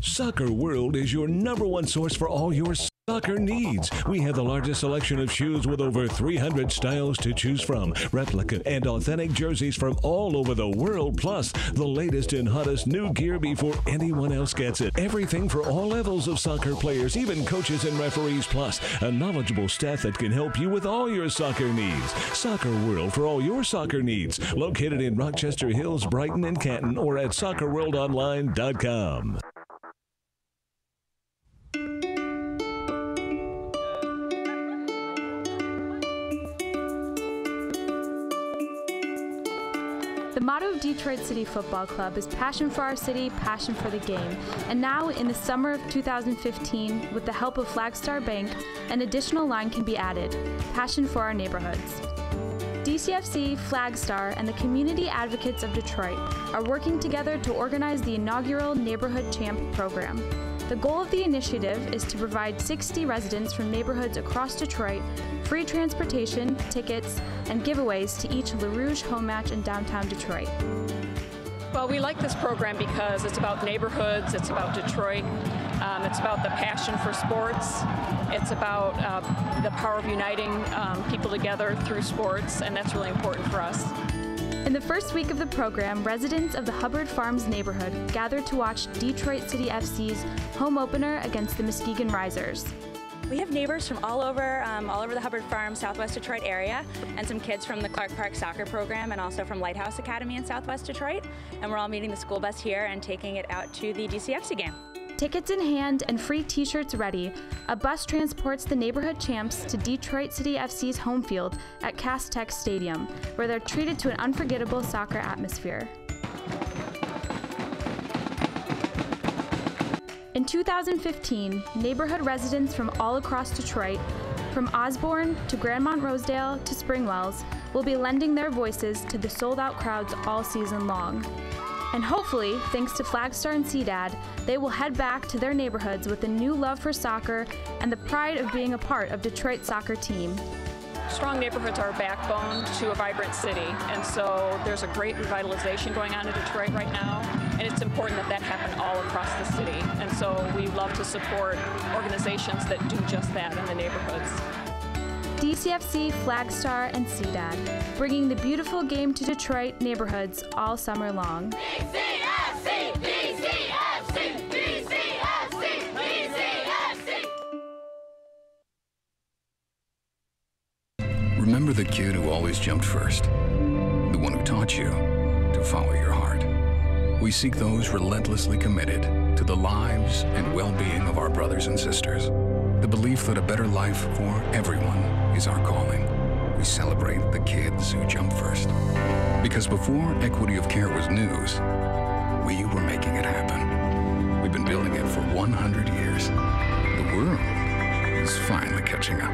Soccer World is your #1 source for all your soccer needs. We have the largest selection of shoes with over 300 styles to choose from, replica and authentic jerseys from all over the world, plus the latest and hottest new gear before anyone else gets it. Everything for all levels of soccer players, even coaches and referees, plus a knowledgeable staff that can help you with all your soccer needs. Soccer World for all your soccer needs. Located in Rochester Hills, Brighton, and Canton, or at soccerworldonline.com. The motto of Detroit City Football Club is passion for our city, passion for the game. And now, in the summer of 2015, with the help of Flagstar Bank, an additional line can be added, passion for our neighborhoods. DCFC, Flagstar, and the Community Advocates of Detroit are working together to organize the inaugural Neighborhood Champ program. The goal of the initiative is to provide 60 residents from neighborhoods across Detroit free transportation, tickets, and giveaways to each LaRouge home match in downtown Detroit. Well, we like this program because it's about neighborhoods, it's about Detroit, it's about the passion for sports, it's about the power of uniting people together through sports, and that's really important for us. In the first week of the program, residents of the Hubbard Farms neighborhood gathered to watch Detroit City FC's home opener against the Muskegon Risers. We have neighbors from all over the Hubbard Farms, Southwest Detroit area, and some kids from the Clark Park soccer program and also from Lighthouse Academy in Southwest Detroit. And we're all meeting the school bus here and taking it out to the DCFC game. Tickets in hand and free t-shirts ready, a bus transports the neighborhood champs to Detroit City FC's home field at Cass Tech Stadium, where they're treated to an unforgettable soccer atmosphere. In 2015, neighborhood residents from all across Detroit, from Osborne to Grandmont Rosedale to Springwells, will be lending their voices to the sold-out crowds all season long. And hopefully, thanks to Flagstar and CDAD, they will head back to their neighborhoods with a new love for soccer and the pride of being a part of Detroit's soccer team. Strong neighborhoods are a backbone to a vibrant city, and so there's a great revitalization going on in Detroit right now, and it's important that that happen all across the city. And so we love to support organizations that do just that in the neighborhoods. DCFC, Flagstar, and CDAD, bringing the beautiful game to Detroit neighborhoods all summer long. DCFC, DCFC, DCFC, DCFC. Remember the kid who always jumped first? The one who taught you to follow your heart. We seek those relentlessly committed to the lives and well-being of our brothers and sisters. The belief that a better life for everyone is our calling. We celebrate the kids who jump first. Because before equity of care was news, we were making it happen. We've been building it for 100 years. The world is finally catching up.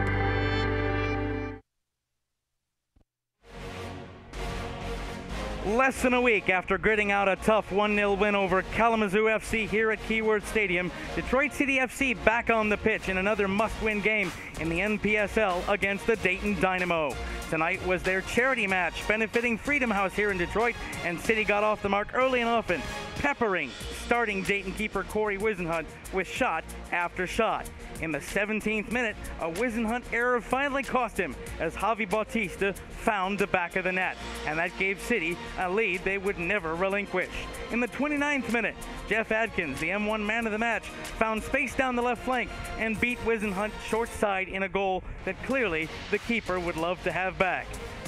Less than a week after gritting out a tough 1-0 win over Kalamazoo FC here at Keyword Stadium, Detroit City FC back on the pitch in another must-win game in the NPSL against the Dayton Dynamo. Tonight was their charity match benefiting Freedom House here in Detroit, and City got off the mark early and often, peppering starting Dayton keeper Corey Wisenhunt with shot after shot. In the 17th minute, a Wisenhunt error finally cost him as Javi Bautista found the back of the net, and that gave City a lead they would never relinquish. In the 29th minute, Jeff Adkins, the M1 man of the match, found space down the left flank and beat Wisenhunt short side in a goal that clearly the keeper would love to have back.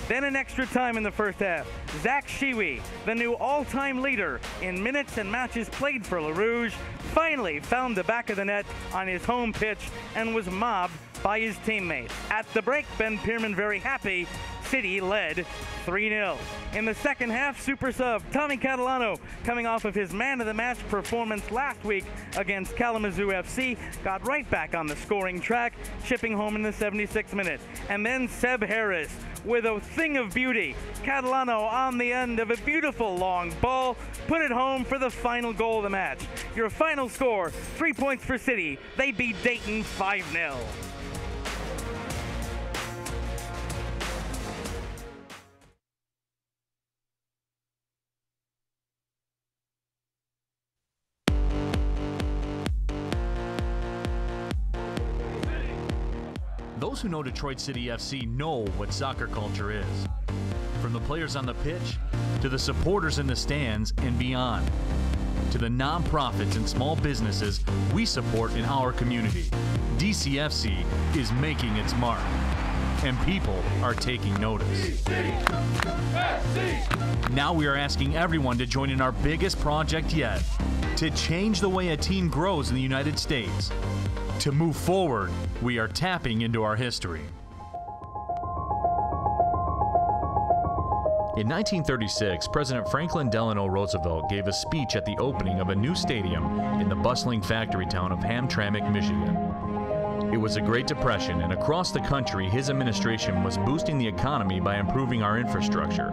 Then in extra time in the first half, Zach Shiwi, the new all-time leader in minutes and matches played for Le Rouge, finally found the back of the net on his home pitch and was mobbed by his teammates. At the break, Ben Pierman very happy. City led 3-0. In the second half, super sub Tommy Catalano, coming off of his man-of-the-match performance last week against Kalamazoo FC, got right back on the scoring track, chipping home in the 76th minute. And then Seb Harris, with a thing of beauty, Catalano on the end of a beautiful long ball, put it home for the final goal of the match. Your final score, 3 points for City. They beat Dayton 5-0. Those who know Detroit City FC know what soccer culture is. From the players on the pitch, to the supporters in the stands and beyond, to the nonprofits and small businesses we support in our community, DCFC is making its mark, and people are taking notice. Now we are asking everyone to join in our biggest project yet, to change the way a team grows in the United States. To move forward, we are tapping into our history. In 1936, President Franklin Delano Roosevelt gave a speech at the opening of a new stadium in the bustling factory town of Hamtramck, Michigan. It was a Great Depression, and across the country, his administration was boosting the economy by improving our infrastructure,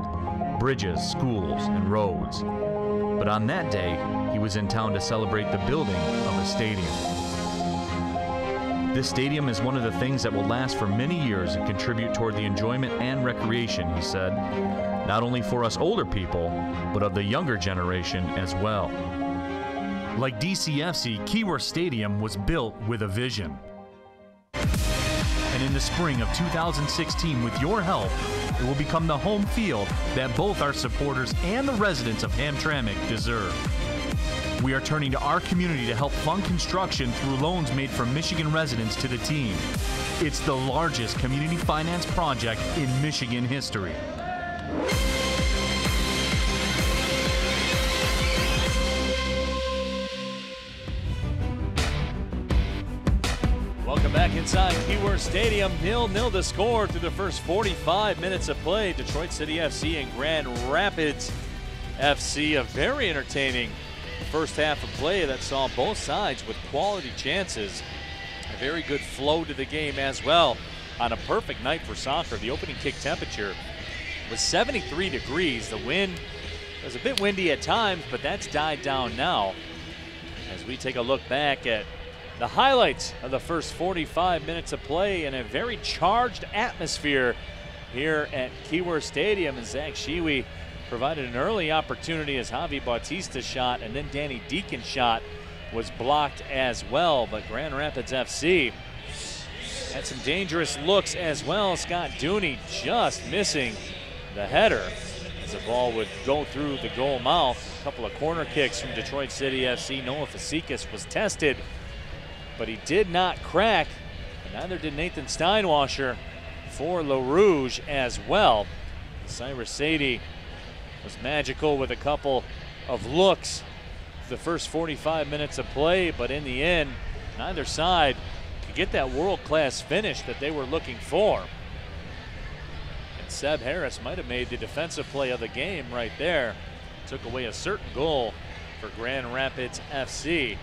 bridges, schools, and roads. But on that day, he was in town to celebrate the building of a stadium. This stadium is one of the things that will last for many years and contribute toward the enjoyment and recreation, he said, not only for us older people, but of the younger generation as well. Like DCFC, Keyworth Stadium was built with a vision. And in the spring of 2016, with your help, it will become the home field that both our supporters and the residents of Hamtramck deserve. We are turning to our community to help fund construction through loans made from Michigan residents to the team. It's the largest community finance project in Michigan history. Welcome back inside Keyworth Stadium. 0-0 to score through the first 45 minutes of play. Detroit City FC and Grand Rapids FC. A very entertaining first half of play that saw both sides with quality chances. A very good flow to the game as well. On a perfect night for soccer, the opening kick temperature was 73 degrees. The wind was a bit windy at times, but that's died down now. As we take a look back at the highlights of the first 45 minutes of play in a very charged atmosphere here at Keyworth Stadium, and Zach Shiwi provided an early opportunity as Javi Bautista's shot, and then Danny Deacon's shot was blocked as well. But Grand Rapids FC Had some dangerous looks as well. Scott Dooney just missing the header as the ball would go through the goal mouth. A couple of corner kicks from Detroit City FC. Noah Fasikis was tested, but he did not crack. And neither did Nathan Steinwasher for Le Rouge as well. Cyrus Sadie was magical with a couple of looks the first 45 minutes of play, but in the end, neither side could get that world-class finish that they were looking for. And Seb Harris might have made the defensive play of the game right there. Took away a certain goal for Grand Rapids FC.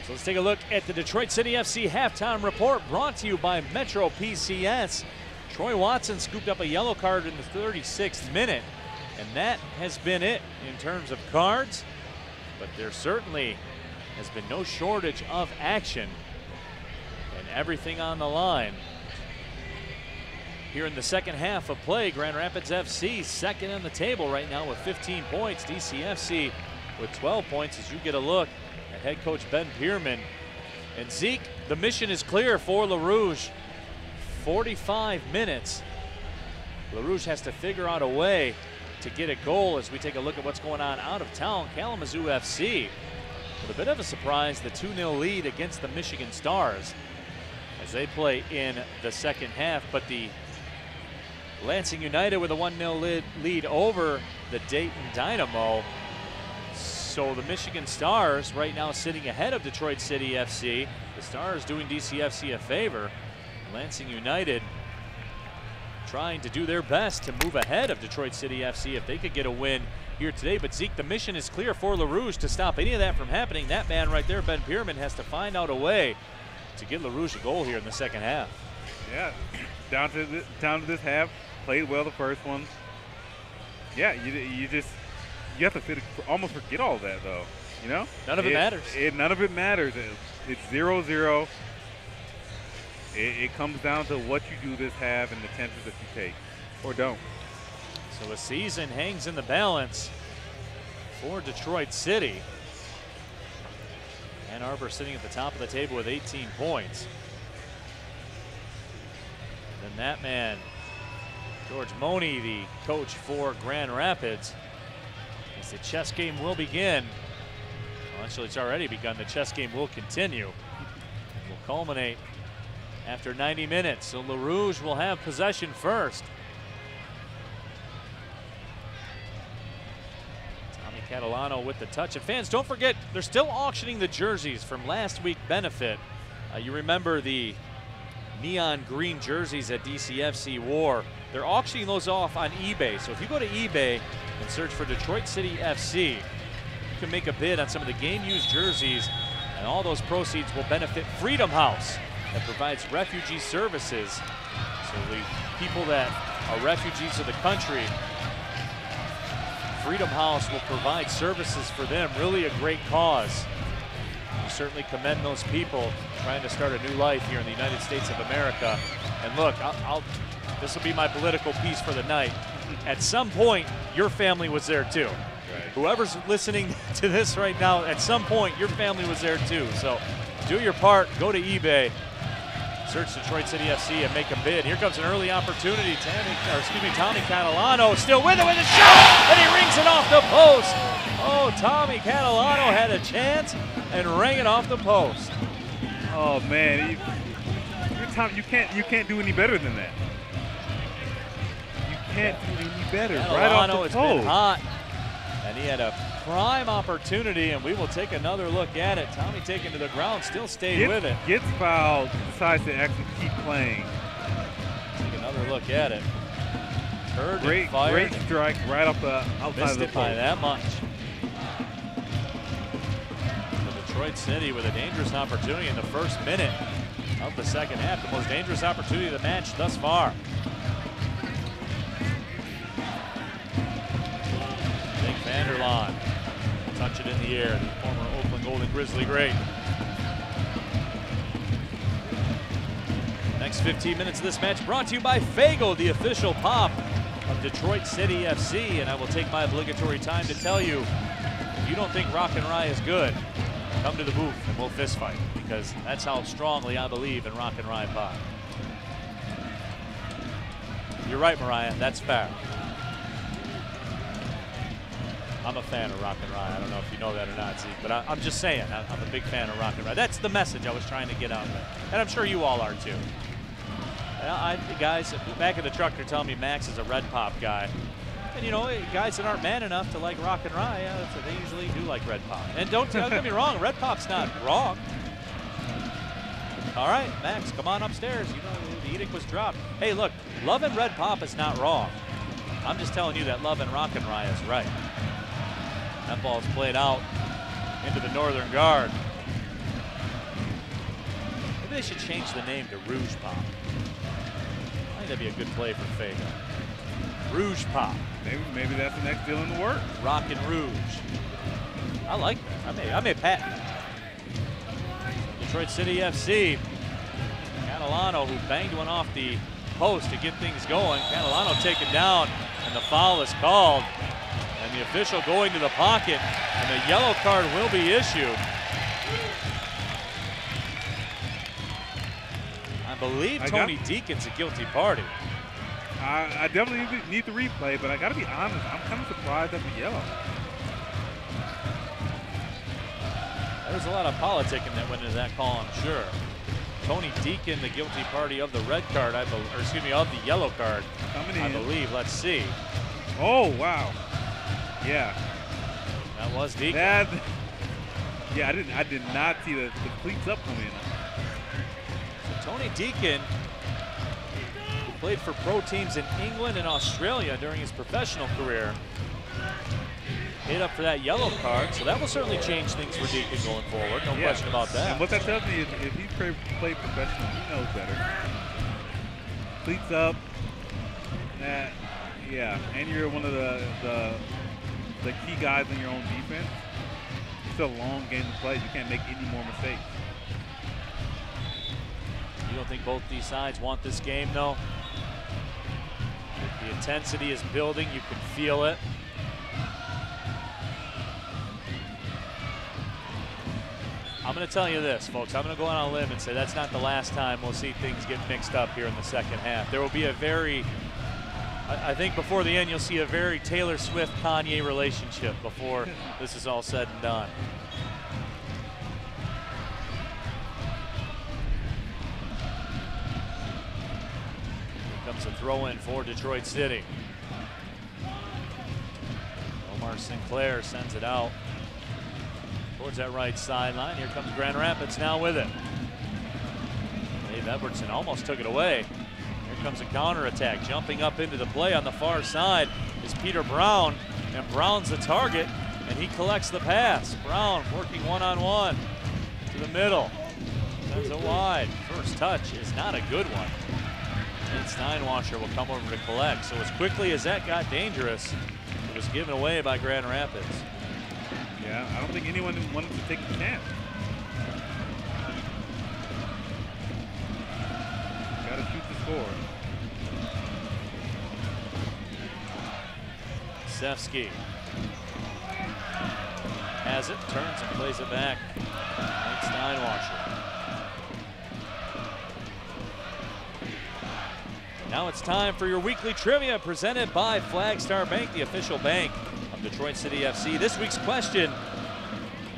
So let's take a look at the Detroit City FC halftime report, brought to you by Metro PCS. Troy Watson scooped up a yellow card in the 36th minute, and that has been it in terms of cards. But there certainly has been no shortage of action and everything on the line. Here in the second half of play, Grand Rapids FC second on the table right now with 15 points. DCFC with 12 points as you get a look at head coach Ben Pierman. And Zeke, the mission is clear for Le Rouge. 45 minutes. Le Rouge has to figure out a way to get a goal as we take a look at what's going on out of town. Kalamazoo FC with a bit of a surprise, the 2-0 lead against the Michigan Stars as they play in the second half. But the Lansing United with a 1-0 lead over the Dayton Dynamo. So the Michigan Stars right now sitting ahead of Detroit City FC. The Stars doing DCFC a favor. Lansing United trying to do their best to move ahead of Detroit City FC if they could get a win here today. But Zeke, the mission is clear for Le Rouge to stop any of that from happening. That man right there, Ben Pierman, has to find out a way to get Le Rouge a goal here in the second half. Yeah, down to this half, played well the first one. Yeah, you have to almost forget all that though. You know, none of it matters. None of it matters. It's 0-0. It comes down to what you do this half and the chances that you take or don't. So the season hangs in the balance for Detroit City. Ann Arbor sitting at the top of the table with 18 points. Then that man, George Money, the coach for Grand Rapids, as the chess game will begin. Well, actually, it's already begun. The chess game will continue. It will culminate after 90 minutes. So Le Rouge will have possession first. Tommy Catalano with the touch. And fans, don't forget, they're still auctioning the jerseys from last week's benefit. You remember the neon green jerseys that DCFC wore. They're auctioning those off on eBay. So if you go to eBay and search for Detroit City FC, you can make a bid on some of the game-used jerseys, and all those proceeds will benefit Freedom House, that provides refugee services. So the people that are refugees of the country, Freedom House will provide services for them. Really a great cause. We certainly commend those people trying to start a new life here in the United States of America. And look, this will be my political piece for the night. At some point, your family was there too. Right. Whoever's listening to this right now, at some point, your family was there too. So do your part, go to eBay, search Detroit City FC and make a bid. Here comes an early opportunity. Tommy Catalano still with a shot, and he rings it off the post. Oh, Tommy Catalano had a chance and rang it off the post. Oh man, you can't do any better than that. You can't do any better. Catalano, right off the post. It's been hot, and he had a prime opportunity, and we will take another look at it. Tommy taken to the ground, still stayed with it. Gets fouled, decides to actually keep playing. Take another look at it. Great strike right off the outside of the post. By that much. So Detroit City with a dangerous opportunity in the first minute of the second half. The most dangerous opportunity of the match thus far. Nick Vanderlaan. Touch it in the air, the former Oakland Golden Grizzly great. Next 15 minutes of this match brought to you by Faygo, the official pop of Detroit City FC. And I will take my obligatory time to tell you, if you don't think Rock and Rye is good, come to the booth and we'll fist fight, because that's how strongly I believe in Rock and Rye pop. You're right, Mariah. That's fair. I'm a fan of Rock and Rye. I don't know if you know that or not, Zeke, but I'm just saying, I'm a big fan of Rock and Rye. That's the message I was trying to get out there, and I'm sure you all are too. The guys back in the truck are telling me Max is a Red Pop guy. And, you know, guys that aren't man enough to like Rock and Rye, they usually do like Red Pop. And don't get me wrong, Red Pop's not wrong. All right, Max, come on upstairs. You know, the edict was dropped. Hey, look, Love and Red Pop is not wrong. I'm just telling you that Love and Rock and Rye is right. That ball's played out into the Northern Guard. Maybe they should change the name to Rouge Pop. I think that'd be a good play for Fago. Rouge Pop. Maybe that's the next deal in the works. Rock and Rouge. I like that. I may patent. Detroit City FC. Catalano, who banged one off the post to get things going. Catalano taken down, and the foul is called. And the official going to the pocket, and the yellow card will be issued. I believe Tony Deacon's a guilty party. I definitely need the replay, but I got to be honest, I'm kind of surprised at the yellow. There was a lot of politicking that went into that call, I'm sure. Tony Deacon, the guilty party of the red card, of the yellow card, I believe. Let's see. Oh, wow. Yeah. That was Deacon. Yeah, I did not see the cleats up coming in. So Tony Deacon, who played for pro teams in England and Australia during his professional career, hit up for that yellow card, so that will certainly change things for Deacon going forward. No question about that. And what that tells me is if he's played professional, he knows better. Cleats up. And you're one of the key guys in your own defense. It's a long game to play. You can't make any more mistakes. You don't think both these sides want this game, though? The intensity is building. You can feel it. I'm going to tell you this, folks. I'm going to go on a limb and say that's not the last time we'll see things get mixed up here in the second half. There will be a very, I think before the end, you'll see a very Taylor Swift-Kanye relationship before this is all said and done. Here comes a throw-in for Detroit City. Omar Sinclair sends it out towards that right sideline. Here comes Grand Rapids now with it. Dave Edwardson almost took it away. Here comes a counterattack. Jumping up into the play on the far side is Peter Brown, and Brown's the target, and he collects the pass. Brown working one-on-one to the middle. Sends it wide. First touch is not a good one. And Steinwasser will come over to collect. So as quickly as that got dangerous, it was given away by Grand Rapids. Yeah, I don't think anyone wanted to take the chance. Got to shoot the score. Sefsky has it, turns and plays it back. Mike Steinwasser. Now it's time for your weekly trivia presented by Flagstar Bank, the official bank of Detroit City FC. This week's question: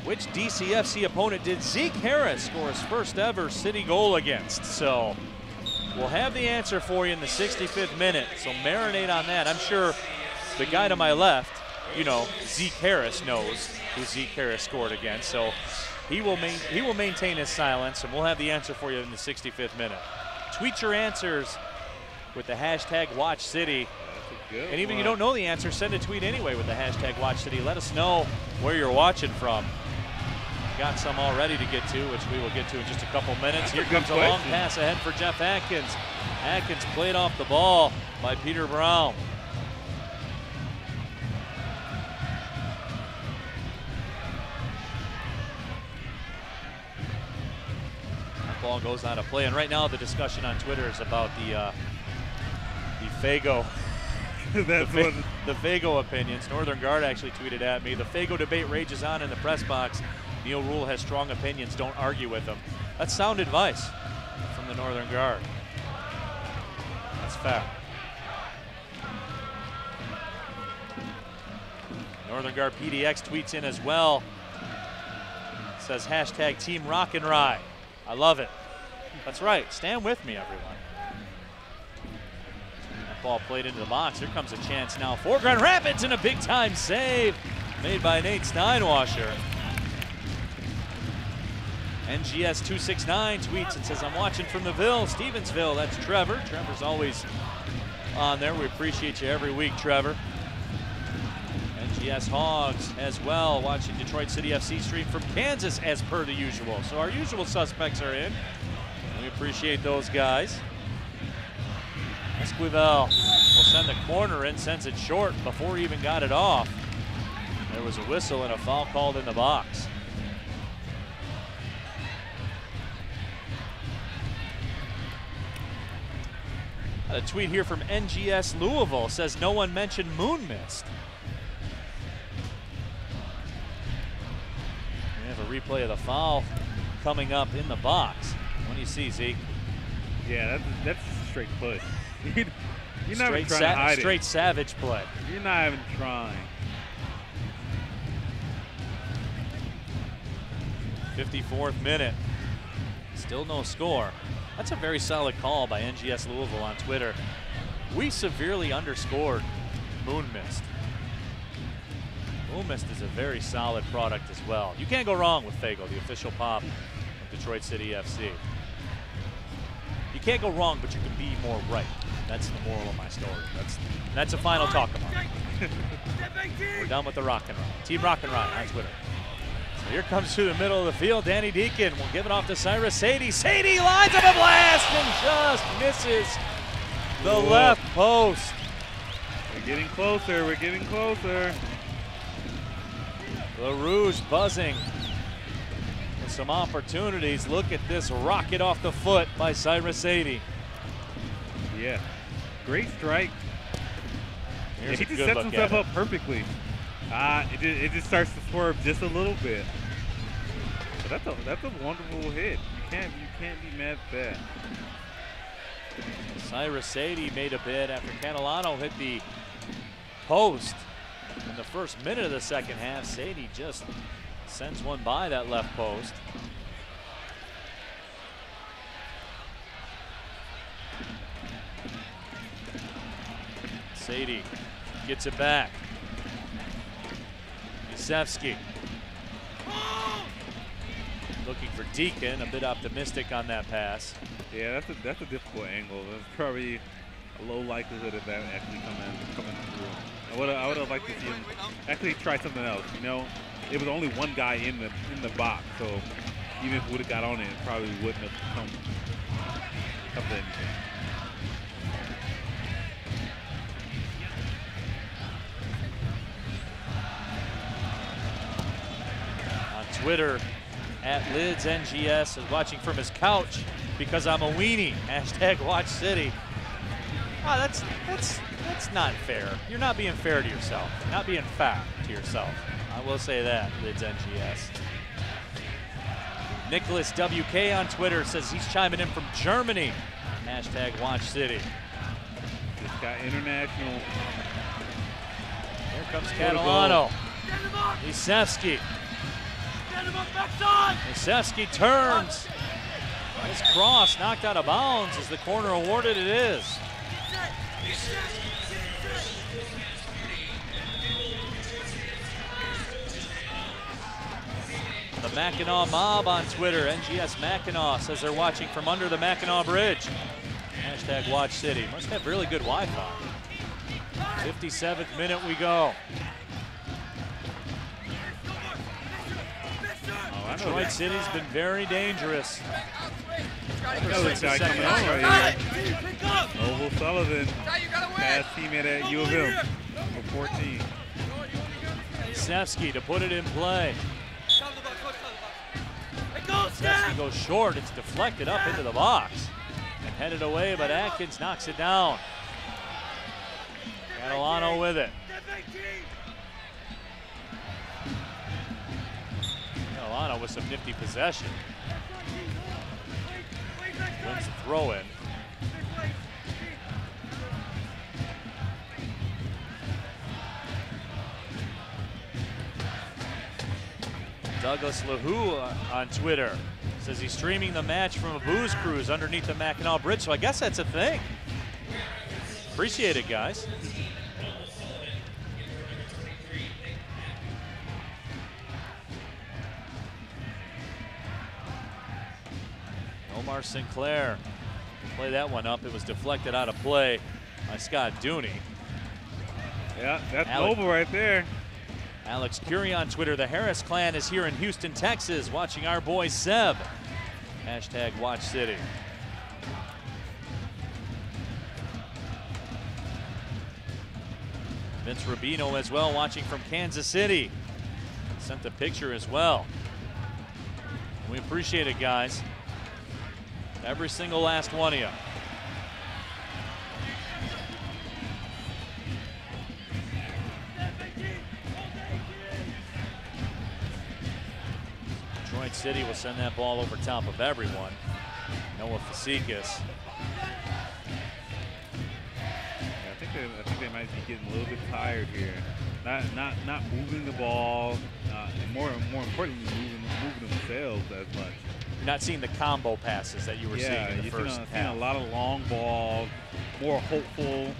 which DCFC opponent did Zeke Harris score his first ever city goal against? So we'll have the answer for you in the 65th minute, so marinate on that. I'm sure the guy to my left, you know, Zeke Harris knows who Zeke Harris scored against, so he will maintain his silence, and we'll have the answer for you in the 65th minute. Tweet your answers with the hashtag WatchCity. And even if you don't know the answer, send a tweet anyway with the hashtag WatchCity. Let us know where you're watching from. Got some all ready to get to, which we will get to in just a couple minutes. Here comes a long pass ahead for Jeff Atkins. Atkins played off the ball by Peter Brown. That ball goes out of play, and right now the discussion on Twitter is about the Fago. the Fago opinions. Northern Guard actually tweeted at me, the Fago debate rages on in the press box. Neil Rule has strong opinions, don't argue with him. That's sound advice from the Northern Guard. That's fair. Northern Guard PDX tweets in as well. Says hashtag Team Rock and Rye. I love it. That's right. Stand with me, everyone. That ball played into the box. Here comes a chance now for Grand Rapids, and a big-time save made by Nate Steinwasher. NGS 269 tweets and says, I'm watching from the Ville, Stevensville. That's Trevor. Trevor's always on there. We appreciate you every week, Trevor. NGS Hogs as well, watching Detroit City FC stream from Kansas as per the usual. So our usual suspects are in. We appreciate those guys. Esquivel will send the corner in, sends it short before he even got it off. There was a whistle and a foul called in the box. A tweet here from NGS Louisville says no one mentioned Moon Mist. We have a replay of the foul coming up in the box. What do you see, Zeke? Yeah, that's a straight push. You're not even trying to hide straight it. savage play. You're not even trying. 54th minute. Still no score. That's a very solid call by NGS Louisville on Twitter. We severely underscored Moon Mist. Moon Mist is a very solid product as well. You can't go wrong with Faygo, the official pop of Detroit City FC. You can't go wrong, but you can be more right. That's the moral of my story. That's a final talk about it. We're done with the Rock and Ride. Team Rock and Ride on Twitter. So here comes through the middle of the field. Danny Deacon will give it off to Cyrus Sadie. Sadie lines up a blast and just misses the left post. We're getting closer. We're getting closer. LaRouge buzzing with some opportunities. Look at this rocket off the foot by Cyrus Sadie. Yeah, great strike. Here's he a just good sets look himself at up perfectly. It just starts to swerve just a little bit. But that's a wonderful hit. You can't be mad at that. Cyrus Sadie made a bid after Catalano hit the post in the first minute of the second half. Sadie just sends one by that left post. Sadie gets it back. Yusevsky looking for Deacon, a bit optimistic on that pass. Yeah, that's a difficult angle. There's probably a low likelihood of that actually coming through. I would have liked to see him actually try something else. You know, it was only one guy in the box, so even if it would have got on it, it probably wouldn't have come to anything. Twitter at LidsNGS is watching from his couch because I'm a weenie. Hashtag Watch City. Oh, that's not fair. You're not being fair to yourself. Not being fair to yourself. I will say that, LidsNGS. Nicholas WK on Twitter says he's chiming in from Germany. Hashtag Watch City. Just got international. Here comes Catalano. Yusevsky. Yusevsky turns. This cross knocked out of bounds. Is the corner awarded? It is. The Mackinac Mob on Twitter. NGS Mackinac says they're watching from under the Mackinac Bridge. Hashtag Watch City. Must have really good Wi-Fi. 57th minute we go. Detroit City's been very dangerous. Another guy coming on right here. Oval Sullivan, past teammate at U of M for 14. Yusevsky to put it in play. Yusevsky goes short. It's deflected up into the box and headed away, but Atkins knocks it down. Catalano with it. Catalano with some nifty possession. Wins the throw in. Douglas LaHoo on Twitter says he's streaming the match from a booze cruise underneath the Mackinac Bridge, so I guess that's a thing. Appreciate it, guys. Omar Sinclair play that one up. It was deflected out of play by Scott Dooney. Yeah, that's Noble right there. Alex Curie on Twitter. The Harris clan is here in Houston, Texas, watching our boy Seb. Hashtag Watch City. Vince Rubino as well, watching from Kansas City. Sent the picture as well. We appreciate it, guys. Every single last one of you. Detroit City will send that ball over top of everyone. Noah Fasikis. I think they might be getting a little bit tired here. Not moving the ball, and more importantly, moving themselves as much. You're not seeing the combo passes that you were seeing in the first half. Seeing a lot of long balls, more hopeful.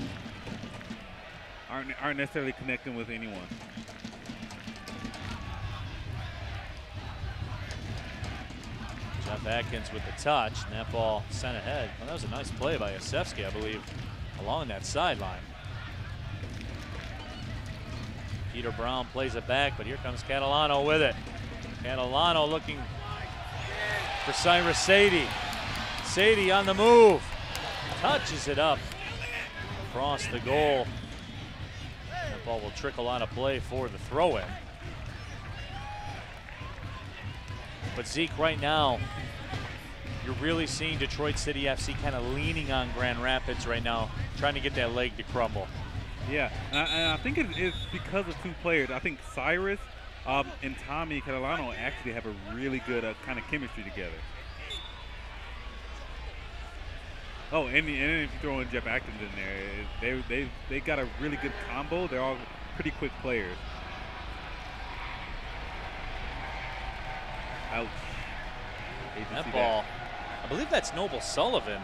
Aren't necessarily connecting with anyone. Jeff Atkins with the touch, and that ball sent ahead. Well, that was a nice play by Yasevsky, I believe, along that sideline. Peter Brown plays it back, but here comes Catalano with it. Catalano looking for Cyrus Sadie. Sadie on the move. Touches it up across the goal. That ball will trickle out of play for the throw-in. But Zeke, right now, you're really seeing Detroit City FC kind of leaning on Grand Rapids right now, trying to get that leg to crumble. Yeah, and I think it's because of two players. I think Cyrus and Tommy Catalano actually have a really good kind of chemistry together. Oh, and then if you throw in Jeff Atkins in there, they got a really good combo. They're all pretty quick players. Ouch. That ball, I believe that's Noble Sullivan,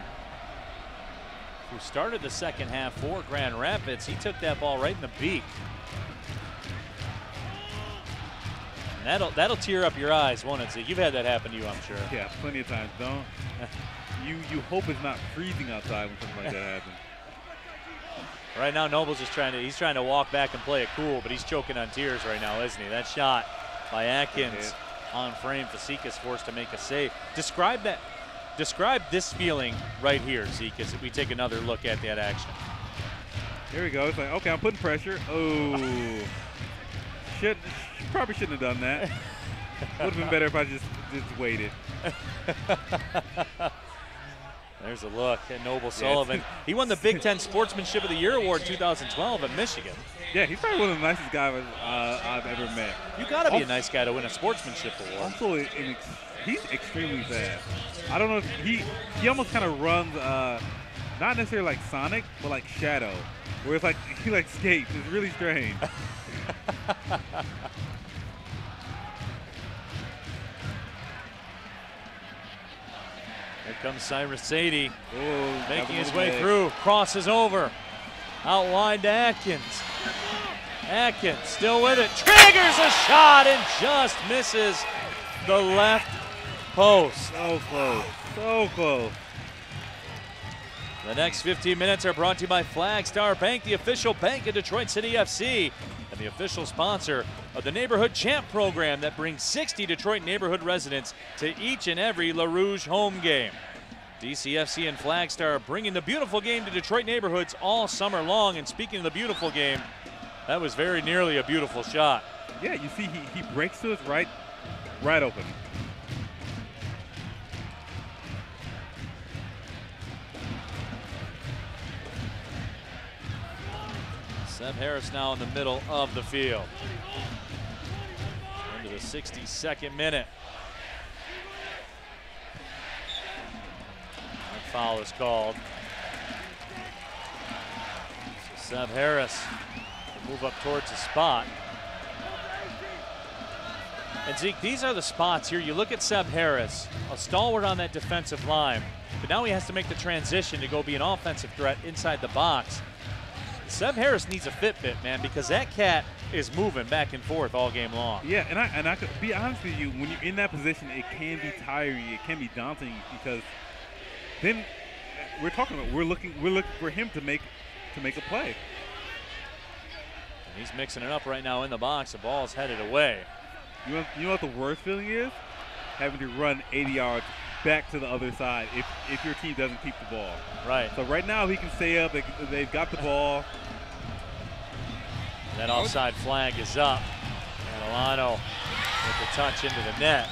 who started the second half for Grand Rapids. He took that ball right in the beak. And that'll tear up your eyes, won't it, Zeke? You've had that happen to you, I'm sure. Yeah, plenty of times. Don't. You hope it's not freezing outside when something like that happens. Right now, Noble's just he's trying to walk back and play it cool, but he's choking on tears right now, isn't he? That shot by Atkins on frame. Fasikis forced to make a save. Describe this feeling right here, Zeke, as we take another look at that action. Here we go. It's like, okay, I'm putting pressure. Oh. Probably shouldn't have done that. Would have been better if I just waited. There's a look at Noble Sullivan. He won the Big Ten Sportsmanship of the Year Award 2012 at Michigan. Yeah, he's probably one of the nicest guys I've ever met. You got to be a nice guy to win a sportsmanship award. Also, he's extremely fast. I don't know if he almost kind of runs, not necessarily like Sonic, but like Shadow, where it's like he like skates. It's really strange. Here comes Cyrus Sadie, making his way through, crosses over, out wide to Atkins. Atkins still with it, triggers a shot and just misses the left post. So close, so close. The next 15 minutes are brought to you by Flagstar Bank, the official bank of Detroit City FC, and the official sponsor of the Neighborhood Champ program that brings 60 Detroit neighborhood residents to each and every LaRouge home game. DCFC and Flagstar are bringing the beautiful game to Detroit neighborhoods all summer long. And speaking of the beautiful game, that was very nearly a beautiful shot. Yeah, you see he breaks to his right open. Seb Harris now in the middle of the field. Into the 62nd minute. That foul is called. So Seb Harris will move up towards the spot. And Zeke, these are the spots here. You look at Seb Harris, a stalwart on that defensive line, but now he has to make the transition to go be an offensive threat inside the box. Seb Harris needs a Fitbit, man, because that cat is moving back and forth all game long. Yeah, and I could be honest with you, when you're in that position, it can be tiring, it can be daunting, because then we're talking about we're looking for him to make a play. And he's mixing it up right now in the box. The ball's headed away. You know what the worst feeling is? Having to run 80 yards back to the other side if your team doesn't keep the ball. Right. So right now he can stay up. They've got the ball. That offside flag is up. And Alano with the touch into the net.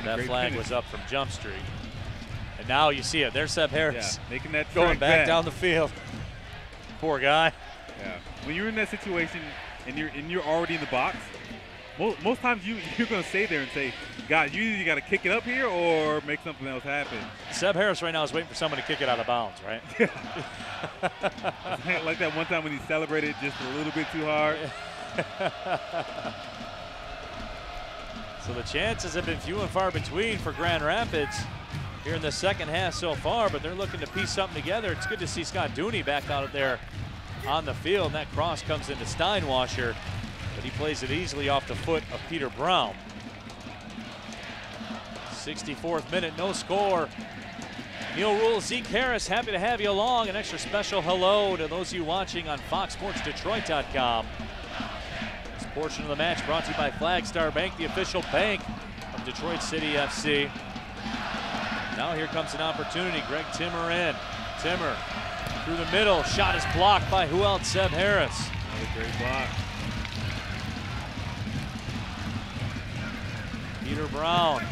That flag was up from Jump Street. And now you see it. There's Seb Harris making that going back down the field. Poor guy. Yeah. When you're in that situation and you're already in the box, most times you're going to stay there and say, God, you either got to kick it up here or make something else happen. Seb Harris right now is waiting for someone to kick it out of bounds, right? Like that one time when he celebrated just a little bit too hard. So the chances have been few and far between for Grand Rapids here in the second half so far, but they're looking to piece something together. It's good to see Scott Dooney back out there on the field. And that cross comes into Steinwasher, but he plays it easily off the foot of Peter Brown. 64th minute, no score. Neil Rule, Zeke Harris, happy to have you along. An extra special hello to those of you watching on FoxSportsDetroit.com. This portion of the match brought to you by Flagstar Bank, the official bank of Detroit City FC. Now here comes an opportunity. Greg Timmer in. Timmer through the middle. Shot is blocked by who else? Seb Harris. Another great block. Peter Brown.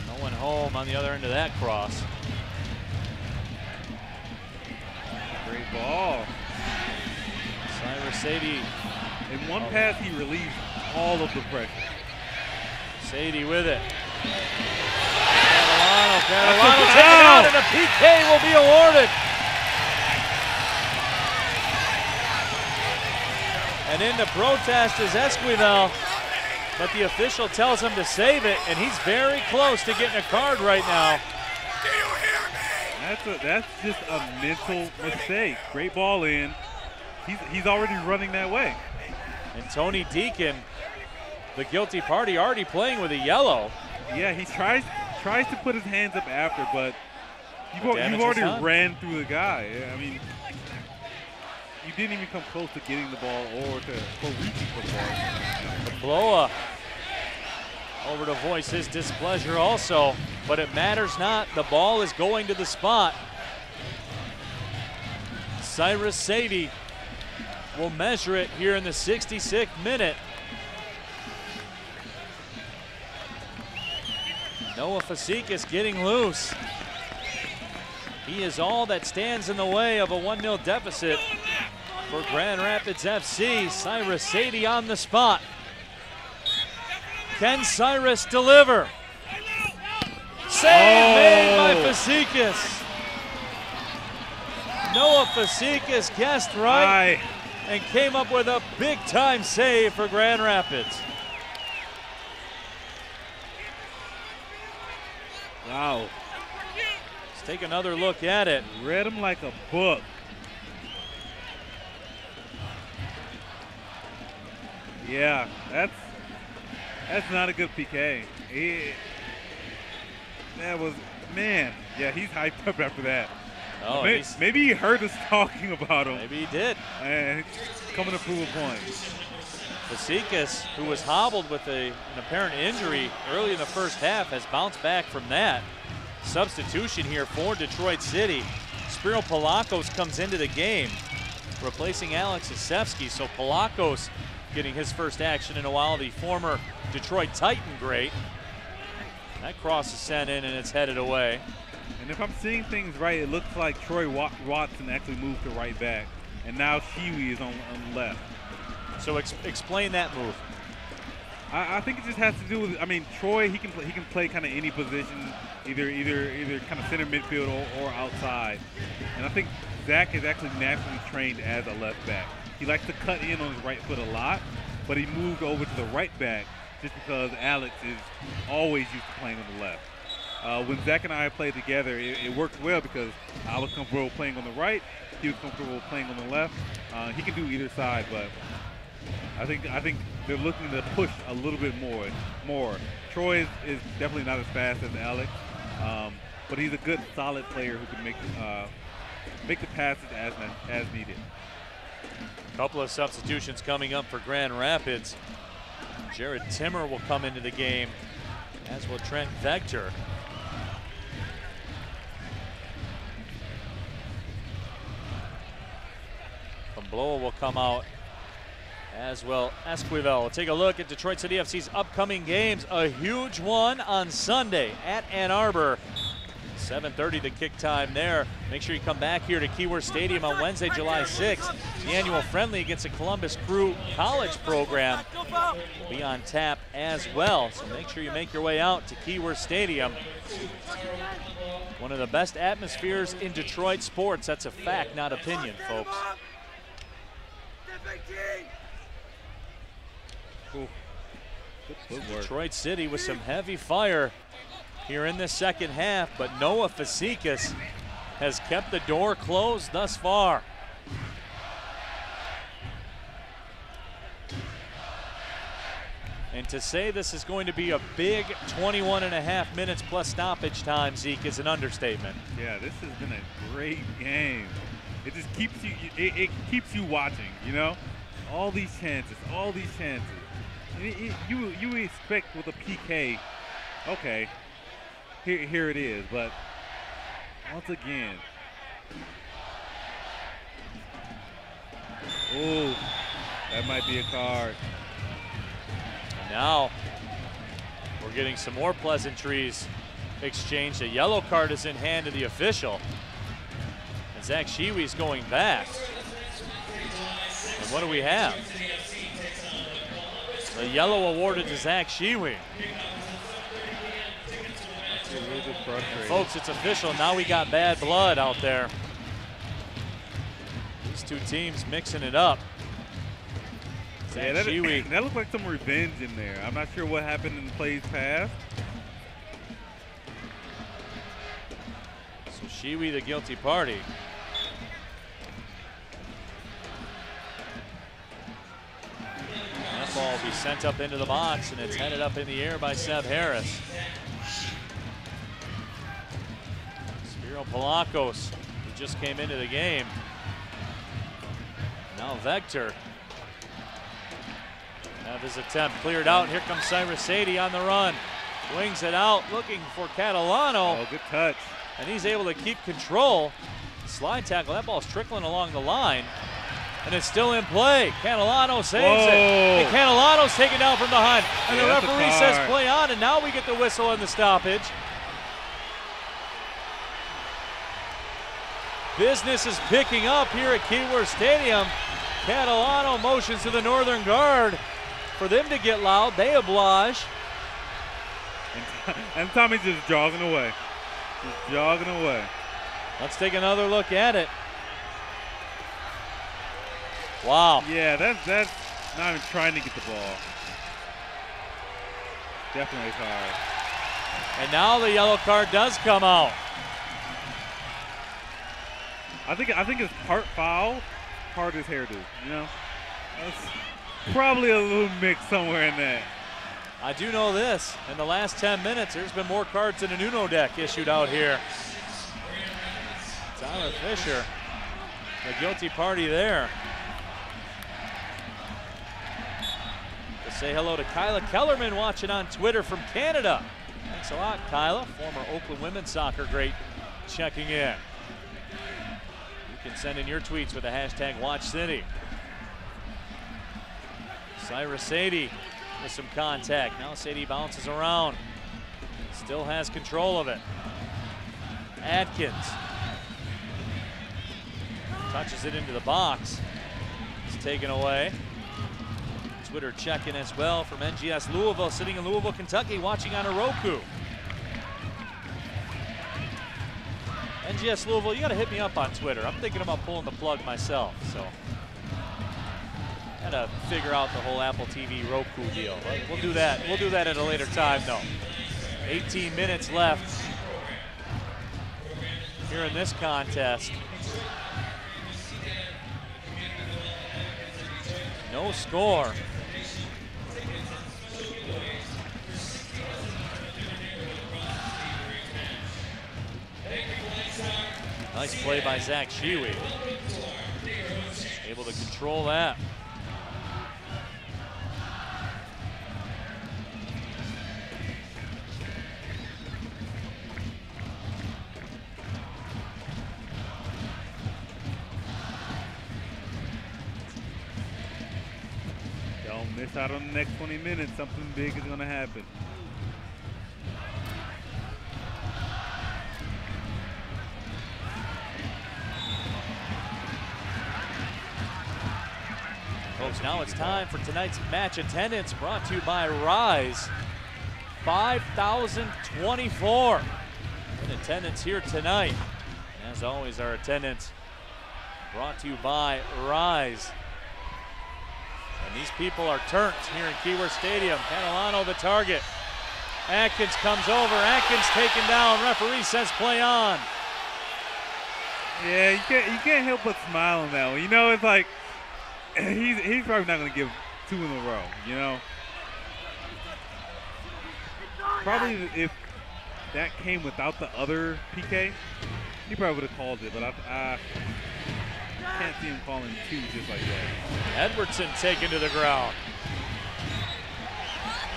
No one home on the other end of that cross. Great ball. Cyrus Sadie. In one pass, he relieved all of the pressure. Sadie with it. Catalano taken out, and a PK will be awarded. And into protest is Esquivel, but the official tells him to save it, and he's very close to getting a card right now. That's just a mental mistake. Great ball in. He's already running that way. And Tony Deacon, the guilty party, already playing with a yellow. Yeah, he tries to put his hands up after, but you've already ran through the guy. I mean, you didn't even come close to getting the ball or reaching for the Bloa ball. over to voice his displeasure also, but it matters not. The ball is going to the spot. Cyrus Sadie will measure it here in the 66th minute. Noah Fasikis getting loose. He is all that stands in the way of a 1-0 deficit for Grand Rapids FC. Cyrus Sadie on the spot. Can Cyrus deliver? Save made by Fasikis. Noah Fasikis guessed right and came up with a big-time save for Grand Rapids. Wow. Let's take another look at it. Read him like a book. Yeah, that's not a good PK. Yeah, he's hyped up after that. Oh, maybe he heard us talking about him. Maybe he did. And coming to prove a point. Fasikis, who was hobbled with an apparent injury early in the first half, has bounced back from that. Substitution here for Detroit City. Spiro Palakos comes into the game, replacing Alex Asefsky. So Palakos getting his first action in a while, the former Detroit Titan great. That cross is sent in and it's headed away. And if I'm seeing things right, it looks like Troy Watson actually moved to right back, and now Shiwi is on left. So explain that move. I think it just has to do with, I mean, Troy, he can play kind of any position, either kind of center midfield or outside. And I think Zach is actually naturally trained as a left back. He likes to cut in on his right foot a lot, but he moved over to the right back just because Alex is always used to playing on the left. When Zach and I played together, it worked well because I was comfortable playing on the right, he was comfortable playing on the left. He can do either side, but I think they're looking to push a little bit more. Troy is definitely not as fast as Alex, but he's a good, solid player who can make the passes as needed. A couple of substitutions coming up for Grand Rapids. Jared Timmer will come into the game, as will Trent Vector. Bloa will come out, as will Esquivel. We'll take a look at Detroit City FC's upcoming games. A huge one on Sunday at Ann Arbor. 7:30 the kick time there. Make sure you come back here to Keyworth Stadium on Wednesday, July 6th. The annual friendly against the Columbus Crew College program will be on tap as well. So make sure you make your way out to Keyworth Stadium. One of the best atmospheres in Detroit sports. That's a fact, not opinion, folks. Detroit City with some heavy fire here in the second half, but Noah Fazekas has kept the door closed thus far. And to say this is going to be a big 21.5 minutes plus stoppage time, Zeke, is an understatement. Yeah, this has been a great game. It just keeps you, it keeps you watching, you know? All these chances. You expect with a PK, okay, here it is, but once again, oh, that might be a card. And now we're getting some more pleasantries exchanged. A yellow card is in hand of the official. And Zach Shiwi's going back. And what do we have? The yellow awarded to Zach Shiwi. Folks, it's official. Now we got bad blood out there. These two teams mixing it up. Yeah, that looked like some revenge in there. I'm not sure what happened in the plays past. So Shiwi, the guilty party. That ball will be sent up into the box, and it's headed up in the air by Seb Harris. Spiro Palakos, who just came into the game. Now Vector. Have his attempt cleared out. Here comes Cyrus Sadie on the run. Wings it out, looking for Catalano. Oh, good touch. And he's able to keep control. Slide tackle, that ball's trickling along the line. And it's still in play. Catalano saves it. And Catalano's taken down from behind. And the referee says play on, and now we get the whistle and the stoppage. Business is picking up here at Keyworth Stadium. Catalano motions to the Northern Guard for them to get loud. They oblige. And Tommy's just jogging away. Just jogging away. Let's take another look at it. Wow. Yeah, that's not even trying to get the ball. Definitely a card. And now the yellow card does come out. I think it's part foul, part his hairdo, you know? That's probably a little mix somewhere in there. I do know this. In the last 10 minutes, there's been more cards than an Uno deck issued out here. Tyler Fisher, the guilty party there. We'll say hello to Kyla Kellerman watching on Twitter from Canada. Thanks a lot, Kyla, former Oakland women's soccer great, checking in. You can send in your tweets with the hashtag WatchCity. Cyrus Sadie with some contact. Now Sadie bounces around. Still has control of it. Atkins touches it into the box. It's taken away. Twitter check-in as well from NGS Louisville, sitting in Louisville, Kentucky, watching on a Roku. NGS Louisville, you got to hit me up on Twitter. I'm thinking about pulling the plug myself. So Gotta figure out the whole Apple TV Roku deal. We'll do that. We'll do that at a later time, though. 18 minutes left here in this contest. No score. Nice play by Zach Shiwi. Able to control that. Don't miss out on the next 20 minutes. Something big is going to happen. Folks, now it's time for tonight's match attendance, brought to you by Rise. 5,024 in attendance here tonight. As always, our attendance brought to you by Rise. And these people are turnt here in Keyworth Stadium. Catalano the target. Atkins comes over. Atkins taken down. Referee says play on. Yeah, you can't help but smile on that one. You know, it's like, he's probably not going to give 2 in a row, you know? Probably if that came without the other PK, he probably would have called it, but I can't see him calling 2 just like that. Edwardson taken to the ground.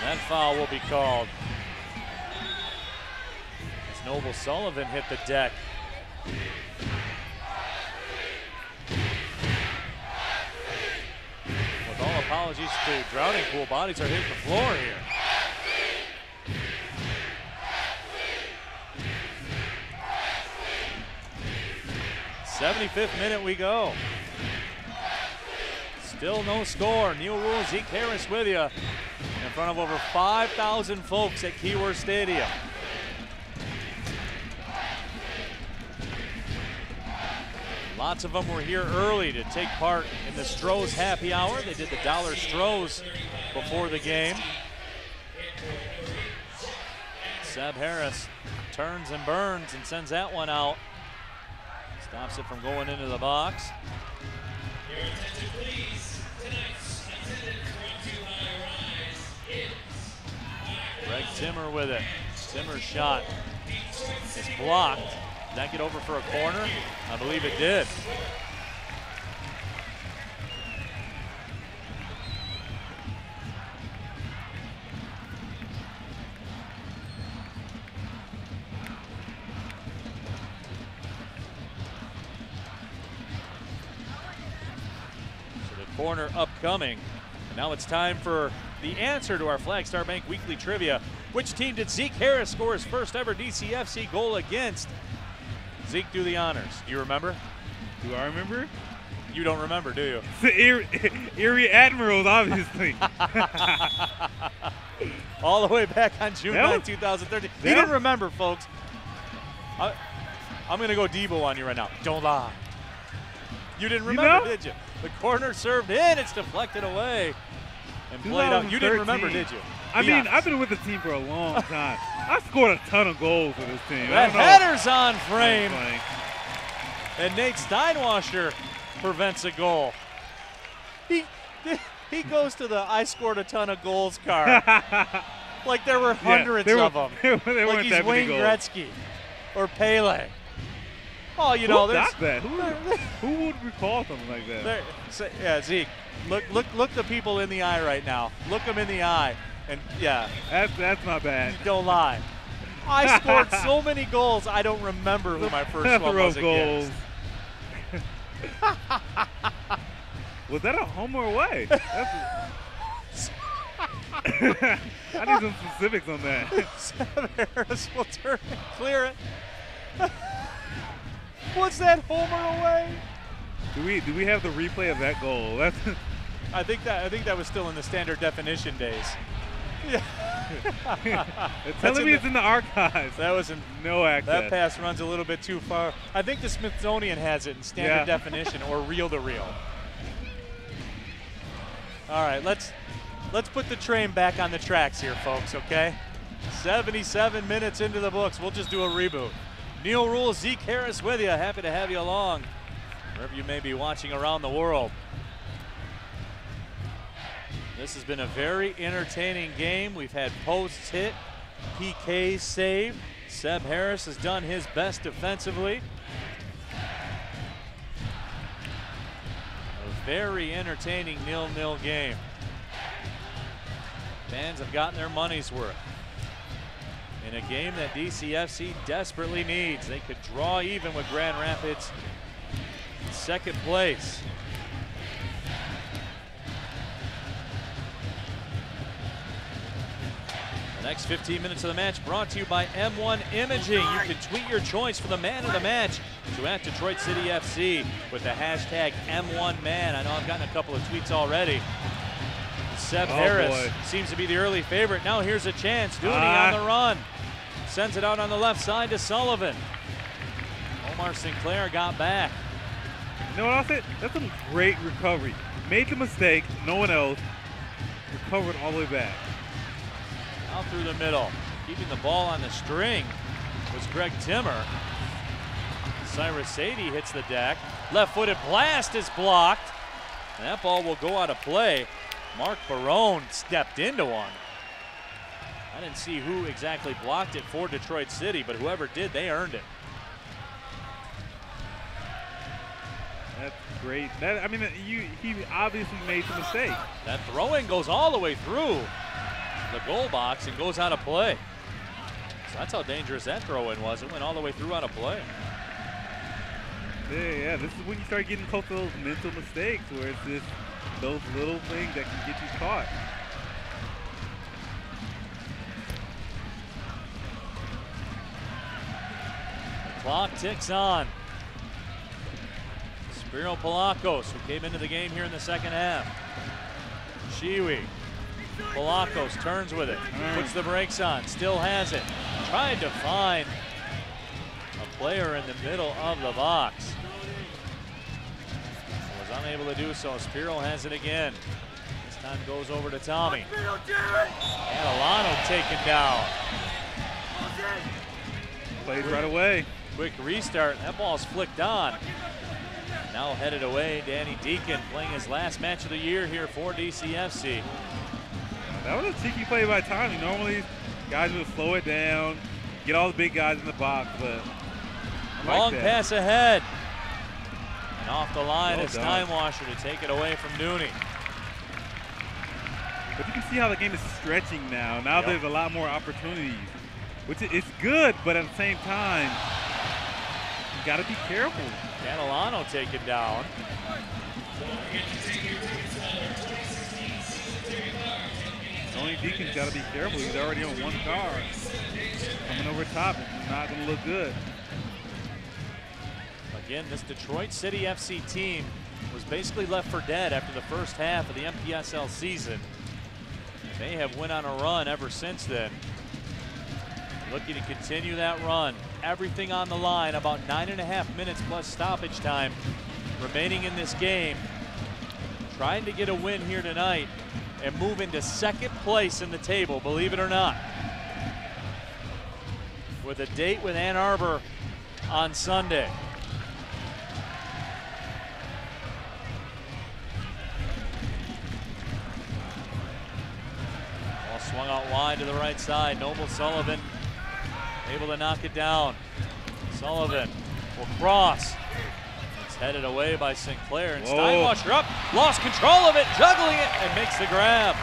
That foul will be called. As Noble Sullivan hit the deck. With all apologies to Drowning Pool, bodies are hitting the floor here. '75th minute we go. Still no score. Neil Rule, Zeke Harris with you in front of over 5,000 folks at Keyworth Stadium. Lots of them were here early to take part in the Stroh's Happy Hour. They did the dollar Stroh's before the game. Seb Harris turns and burns and sends that one out. Stops it from going into the box. Greg Timmer with it. Timmer's shot is blocked. Did that get over for a corner? I believe it did. Corner upcoming. And now it's time for the answer to our Flagstar Bank Weekly Trivia. Which team did Zeke Harris score his first ever DCFC goal against? Zeke, do the honors. Do you remember? Do I remember? You don't remember, do you? The Erie Admirals, obviously. All the way back on June 9, 2013. He didn't remember, folks. I'm going to go Debo on you right now. Don't lie. You didn't remember, did you? The corner served in, it's deflected away and played out. You didn't remember, did you? I mean, I've been with the team for a long time. I scored a ton of goals with this team. That header's on frame. And Nate Steinwasser prevents a goal. He goes to the I scored a ton of goals card. Like there were hundreds of them. Like he's Wayne Gretzky or Pele. Oh, you know, there's that. Who would recall something like that? Yeah, Zeke, look the people in the eye right now. Look them in the eye, and yeah, that's not bad. Don't lie. I scored so many goals, I don't remember who my first one was against. Was that a home or away? I need some specifics on that. Sam Harris will turn and clear it. Was that home or away? Do we have the replay of that goal? That's I think that was still in the standard definition days. Yeah. Telling me it's in the archives. That was in no access. That pass runs a little bit too far. I think the Smithsonian has it in standard definition or reel to reel. All right, let's put the train back on the tracks here, folks, okay? 77 minutes into the books. We'll just do a reboot. Neil Rule, Zeke Harris with you. Happy to have you along, wherever you may be watching around the world. This has been a very entertaining game. We've had posts hit, PKs saved. Seb Harris has done his best defensively. A very entertaining 0-0 game. Fans have gotten their money's worth in a game that DCFC desperately needs. They could draw even with Grand Rapids in second place. The next 15 minutes of the match brought to you by M1 Imaging. You can tweet your choice for the man of the match to @Detroit City FC with the hashtag M1Man. I know I've gotten a couple of tweets already. Seb Harris seems to be the early favorite. Now here's a chance. Dooney on the run. Sends it out on the left side to Sullivan. Omar Sinclair got back. You know what I'll say? That's a great recovery. Made the mistake, no one else. Recovered all the way back. Out through the middle. Keeping the ball on the string was Greg Timmer. Cyrus Sadie hits the deck. Left-footed blast is blocked. And that ball will go out of play. Mark Barone stepped into one. I didn't see who exactly blocked it for Detroit City, but whoever did, they earned it. That's great. I mean, he obviously made the mistake. That throw-in goes all the way through the goal box and goes out of play. So that's how dangerous that throw-in was. It went all the way through out of play. Yeah, this is when you start getting close to those mental mistakes where it's just those little things that can get you caught. The clock ticks on. Spiro Palakos, who came into the game here in the second half. Shiwi. Palakos turns with it, puts the brakes on, still has it. Tried to find a player in the middle of the box. Was unable to do so. Spiro has it again. This time goes over to Tommy. Catalano taken down. Plays right away. Quick restart. That ball's flicked on. Now headed away, Danny Deacon playing his last match of the year here for DCFC. That was a cheeky play by Tommy. Normally, guys would slow it down, get all the big guys in the box, but long pass ahead. And off the line is Steinwasser to take it away from Dooney. But you can see how the game is stretching now. Now there's a lot more opportunities, which is good, but at the same time, you got to be careful. Catalano taken down. Tony Deacon's got to be careful. He's already on one card. Coming over top, it's not going to look good. Again, this Detroit City FC team was basically left for dead after the first half of the NPSL season. They have went on a run ever since then. Looking to continue that run. Everything on the line, about 9.5 minutes plus stoppage time remaining in this game. Trying to get a win here tonight and move into second place in the table, believe it or not. With a date with Ann Arbor on Sunday. Ball swung out wide to the right side. Noble Sullivan able to knock it down. Sullivan will cross. It's headed away by Sinclair, and Steinwasser up, lost control of it, juggling it, and makes the grab.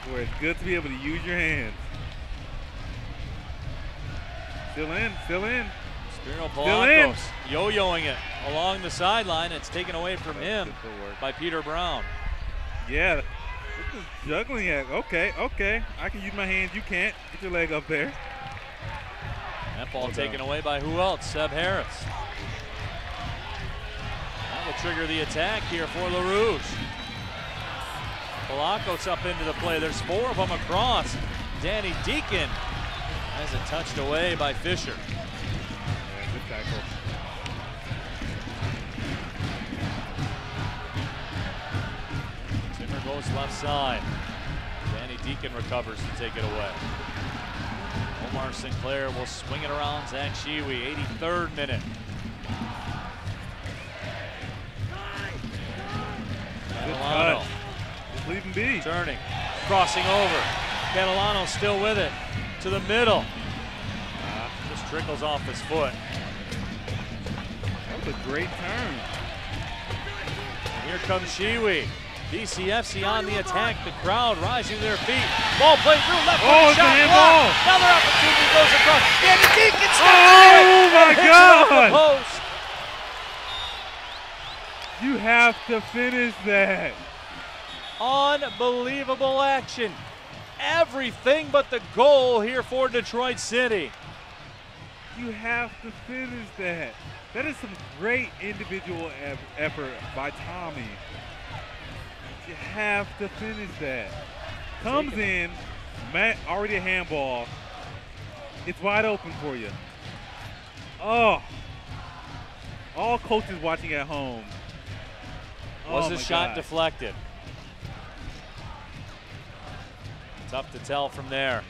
Where it's good to be able to use your hands. Still in, still in. Spiro Palakos yo-yoing it along the sideline. It's taken away from him by Peter Brown. Yeah, this is juggling it. Okay, okay. I can use my hands, you can't. Get your leg up there. That ball taken away by who else? Seb Harris. That will trigger the attack here for LaRouche. Palakos up into the play. There's 4 of them across. Danny Deacon has it touched away by Fisher. Yeah, good tackle. goes left side. Danny Deacon recovers to take it away. Omar Sinclair will swing it around Zach Shiwi, 83rd minute. Catalano. Just leave him be. Turning, crossing over. Catalano still with it. To the middle. Just trickles off his foot. That was a great turn. And here comes Shiwi. DCFC on the attack. The crowd rising to their feet. Ball played through left. Oh, it's a handball. Another opportunity goes across. Danny Deacon Oh my God! Post. You have to finish that. Unbelievable action. Everything but the goal here for Detroit City. You have to finish that. That is some great individual effort by Tommy. You have to finish that. Comes in, Matt, already a handball. It's wide open for you. Oh. All coaches watching at home. Was the shot deflected? Tough to tell from there.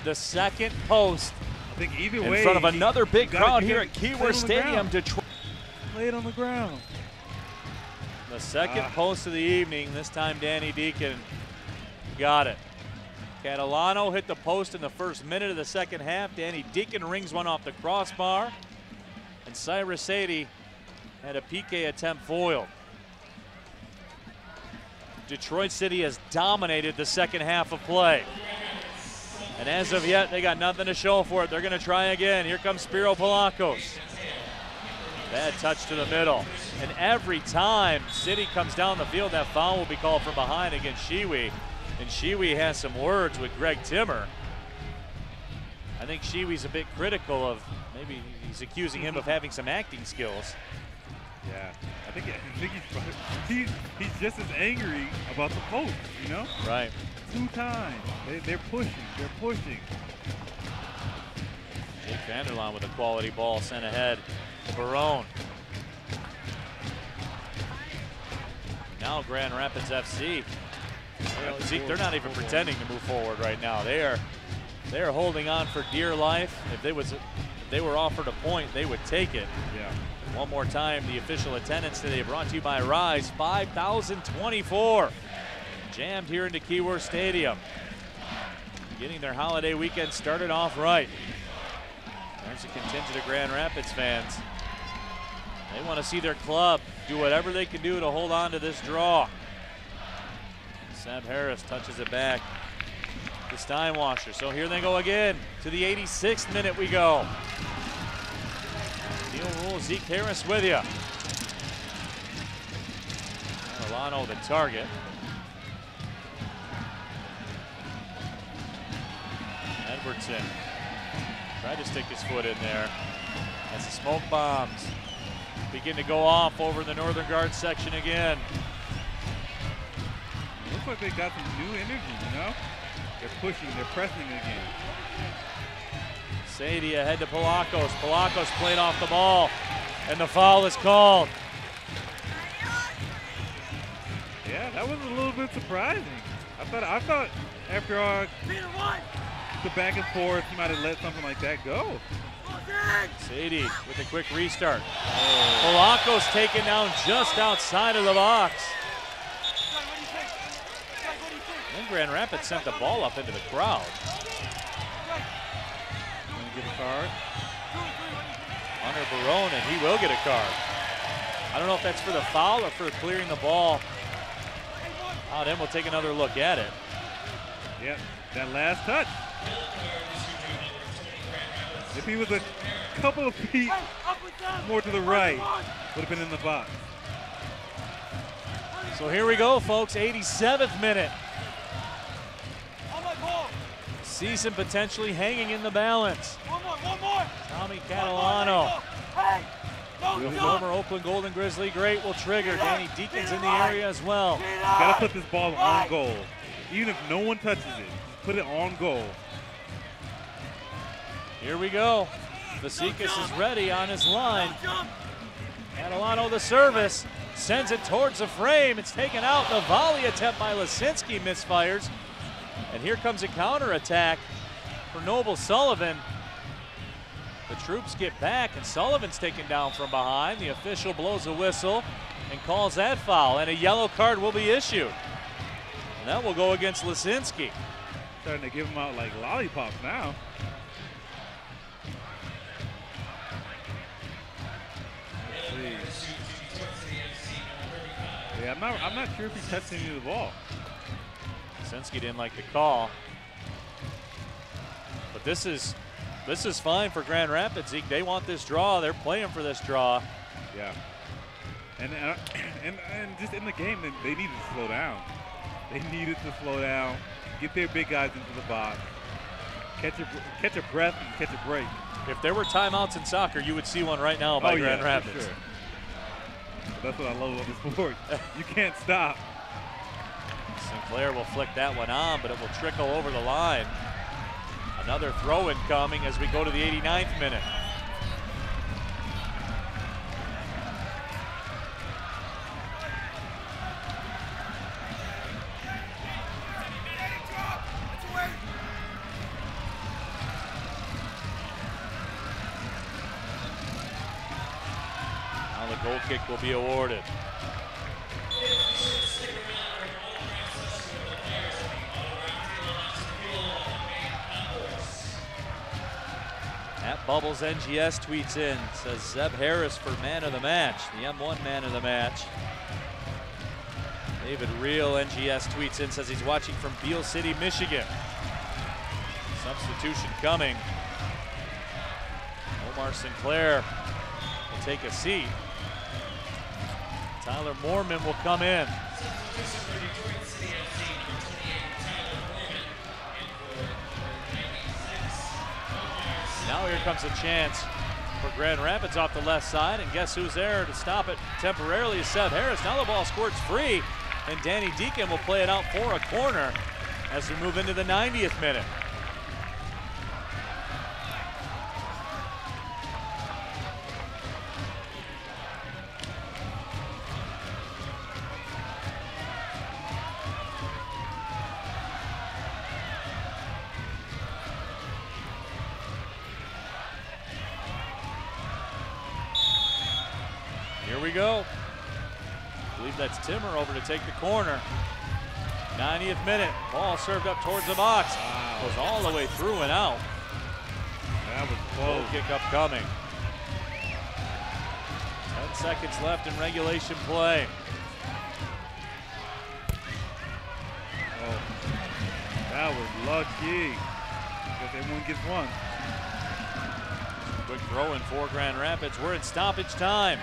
The second post. I think either in way, front of another big crowd here at Keyworth Stadium. Detroit. Play it on the ground. The second post of the evening. This time Danny Deacon got it. Catalano hit the post in the first minute of the second half. Danny Deacon rings one off the crossbar. And Cyrus Sadie had a PK attempt foiled. Detroit City has dominated the second half of play. And as of yet, they got nothing to show for it. They're going to try again. Here comes Spiro Polakos. Bad touch to the middle. And every time City comes down the field, that foul will be called from behind against Shiwi. And Shiwi has some words with Greg Timmer. I think Shiwi's a bit critical of, maybe he's accusing him of having some acting skills. Yeah, I think he's just as angry about the post, you know? Right. 2 times. They're pushing. They're pushing. Jake Vanderlaan with a quality ball sent ahead. Barone. Now Grand Rapids FC. Zeke, they're not even pretending to move forward right now. They are holding on for dear life. If they were offered a point, they would take it. Yeah. One more time, the official attendance today brought to you by Rise, 5,024. Jammed here into Keyworth Stadium. Getting their holiday weekend started off right. There's a contingent of Grand Rapids fans. They want to see their club do whatever they can do to hold on to this draw. Sam Harris touches it back to Steinwasser. So here they go again. To the 86th minute we go. Steel Rule, Zeke Harris with you. Milano the target. Edwardson tried to stick his foot in there as the smoke bombs begin to go off over the northern guard section again. It looks like they got some new energy, you know? They're pushing, they're pressing again. Sadie ahead to Polakos. Polakos played off the ball, and the foul is called. Yeah, that was a little bit surprising. I thought after all the back and forth, he might have let something like that go. Sadie with a quick restart. Polakos taken down just outside of the box. Then Grand Rapids sent the ball up into the crowd. Get a card. Hunter Barone, and he will get a card. I don't know if that's for the foul or for clearing the ball out in. We'll take another look at it. Yep, that last touch. If he was a couple of feet more to the right, would have been in the box. So here we go, folks, 87th minute. Season potentially hanging in the balance. One more. Tommy Catalano. The former Oakland Golden Grizzly great will trigger. Danny Deacon's in the area as well. Got to put this ball on goal. Even if no one touches it, just put it on goal. Here we go. Vasikas is ready on his line. Catalano the service. sends it towards the frame. It's taken out. The volley attempt by Lisinski misfires. And here comes a counterattack for Noble Sullivan. The troops get back, and Sullivan's taken down from behind. The official blows a whistle and calls that foul, and a yellow card will be issued. And that will go against Lisinski. Starting to give him out like lollipops now. Yeah, I'm not sure if he touched any of the ball. Lisinski didn't like the call. But this is fine for Grand Rapids. They want this draw. They're playing for this draw. Yeah. And just in the game, they needed to slow down. They needed to slow down, get their big guys into the box, catch a breath and catch a break. If there were timeouts in soccer, you would see one right now by Grand Rapids. For sure. That's what I love about the sport. You can't stop. Sinclair will flick that one on, but it will trickle over the line. Another throw-in coming as we go to the 89th minute. Now the goal kick will be awarded. At Bubbles NGS tweets in, says Zeb Harris for man of the match, the M1 man of the match. David Reel NGS tweets in, says he's watching from Beale City, Michigan. Substitution coming. Omar Sinclair will take a seat. Tyler Moorman will come in. Now here comes a chance for Grand Rapids off the left side, and guess who's there to stop it temporarily is Seth Harris. Now the ball squirts free, and Danny Deacon will play it out for a corner as we move into the 90th minute. Here we go. I believe that's Timmer over to take the corner. 90th minute, ball served up towards the box. Wow. Goes all the way through and out. That was close. Goal kick upcoming. 10 seconds left in regulation play. Oh, that was lucky. Because everyone gets one. Quick throw in for Grand Rapids. We're in stoppage time.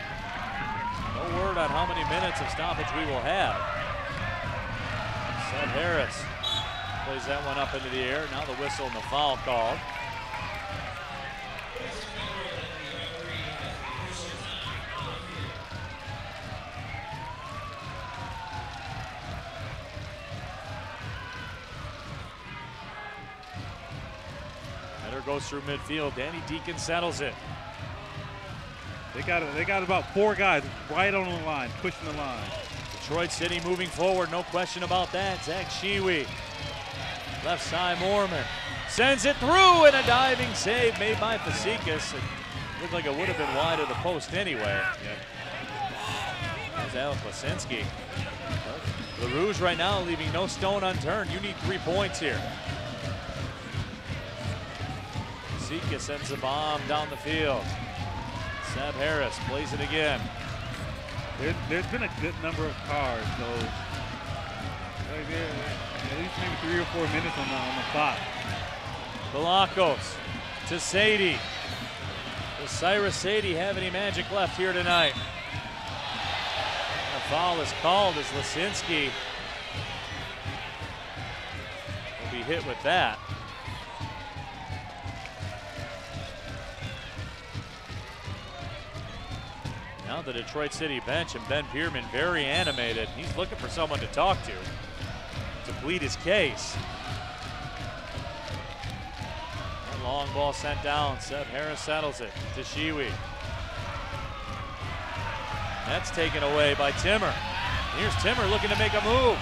No word on how many minutes of stoppage we will have. Seth Harris plays that one up into the air. Now the whistle and the foul called. Header goes through midfield. Danny Deacon settles it. They got about 4 guys right on the line, pushing the line. Detroit City moving forward, no question about that. Zach Shiwi, left side Moorman, sends it through, and a diving save made by Fazekas. It looked like it would have been wide of the post anyway. There's Alec Lisinski. The Rouge right now leaving no stone unturned. You need 3 points here. Fazekas sends the bomb down the field. Seb Harris plays it again. There's been a good number of cards, so at least maybe 3 or 4 minutes on the clock. Balakos to Sadie. Does Cyrus Sadie have any magic left here tonight? A foul is called as Lisinski will be hit with that. Now the Detroit City bench and Ben Pierman very animated. He's looking for someone to talk to plead his case. A long ball sent down. Seth Harris settles it to Shiwi. That's taken away by Timmer. Here's Timmer looking to make a move.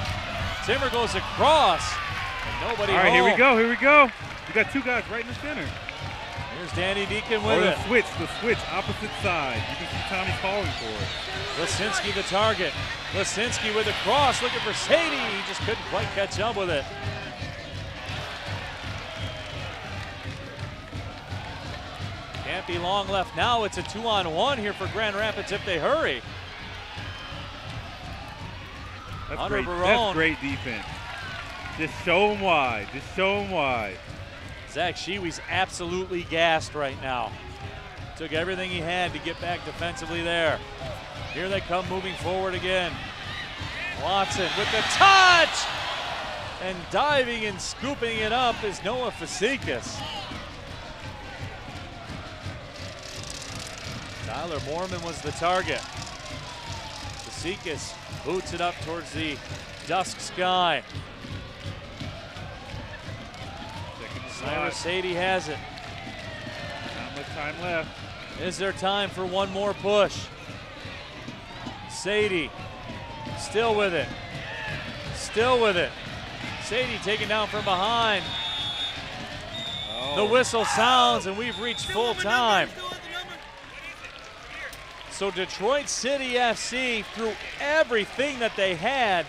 Timmer goes across, and nobody home. All right, here we go, here we go. We got two guys right in the center. Here's Danny Deacon with it. The switch, opposite side. You can see Tommy's calling for it. Lisinski the target. Lisinski with a cross, looking for Sadie. He just couldn't quite catch up with it. Can't be long left now. It's a 2-on-1 here for Grand Rapids if they hurry. That's great defense. Just show them why. Just show them why. Zach Sheewy's absolutely gassed right now. Took everything he had to get back defensively there. Here they come moving forward again. Watson with the touch! And diving and scooping it up is Noah Fasekas. Tyler Moorman was the target. Fasekas boots it up towards the dusk sky. Cyrus Sadie has it. Not much time left. Is there time for one more push? Sadie still with it. Still with it. Sadie taken down from behind. The whistle sounds and we've reached full time. So Detroit City FC threw everything that they had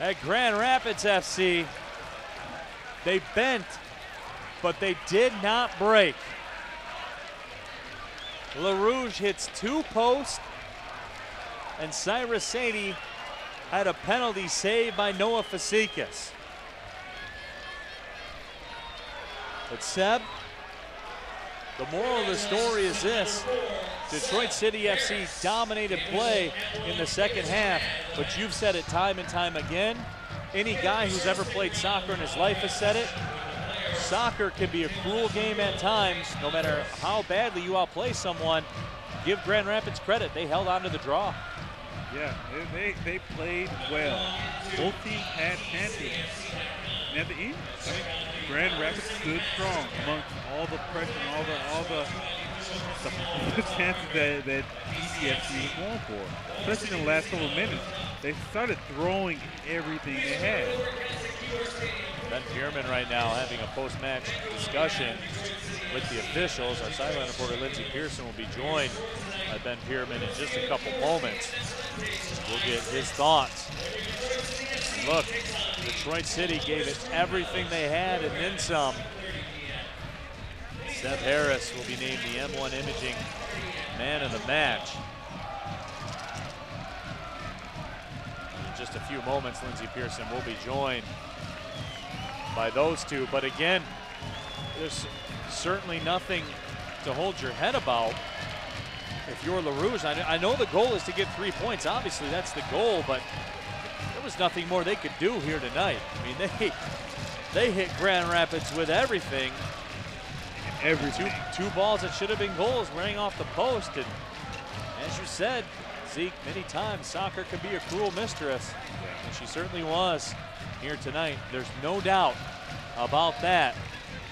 at Grand Rapids FC. They bent, but they did not break. LaRouge hits 2 posts, and Cyrus Sadie had a penalty saved by Noah Fasekas. But Seb, the moral of the story is this: Detroit City FC dominated play in the second half, but you've said it time and time again. Any guy who's ever played soccer in his life has said it. Soccer can be a cruel game at times, no matter how badly you outplay someone. Give Grand Rapids credit, they held on to the draw. Yeah, they played well. Both teams had chances. And at the end, I mean, Grand Rapids stood strong amongst all the pressure and all the chances that DCFC was going for, especially in the last couple of minutes. They started throwing everything they had. Ben Pierman right now having a post-match discussion with the officials. Our sideline reporter Lindsey Pearson will be joined by Ben Pierman in just a couple moments. We'll get his thoughts. Look, Detroit City gave it everything they had and then some. Seth Harris will be named the M1 Imaging Man of the Match. In just a few moments, Lindsey Pearson will be joined by those two. But again, there's certainly nothing to hold your head about if you're LaRouge. I know the goal is to get 3 points. Obviously, that's the goal, but there was nothing more they could do here tonight. I mean, they hit Grand Rapids with everything. Two balls that should have been goals rang off the post. And as you said, Zeke, many times soccer can be a cruel mistress. And she certainly was here tonight. There's no doubt about that.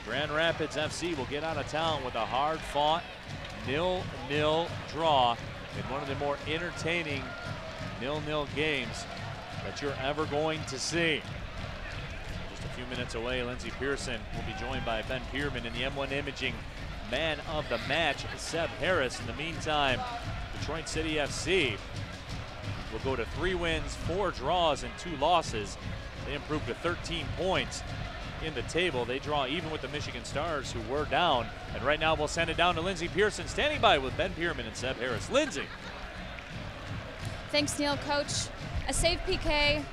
Grand Rapids FC will get out of town with a hard-fought 0-0 draw in one of the more entertaining 0-0 games that you're ever going to see. Just a few minutes away, Lindsey Pearson will be joined by Ben Pierman in the M1 Imaging Man of the Match, Seb Harris. In the meantime, Detroit City FC will go to 3 wins, 4 draws, and 2 losses. They improved to 13 points in the table. They draw even with the Michigan Stars, who were down. And right now we'll send it down to Lindsey Pearson, standing by with Ben Pierman and Seb Harris. Lindsey. Thanks, Neil. Coach, a save PK,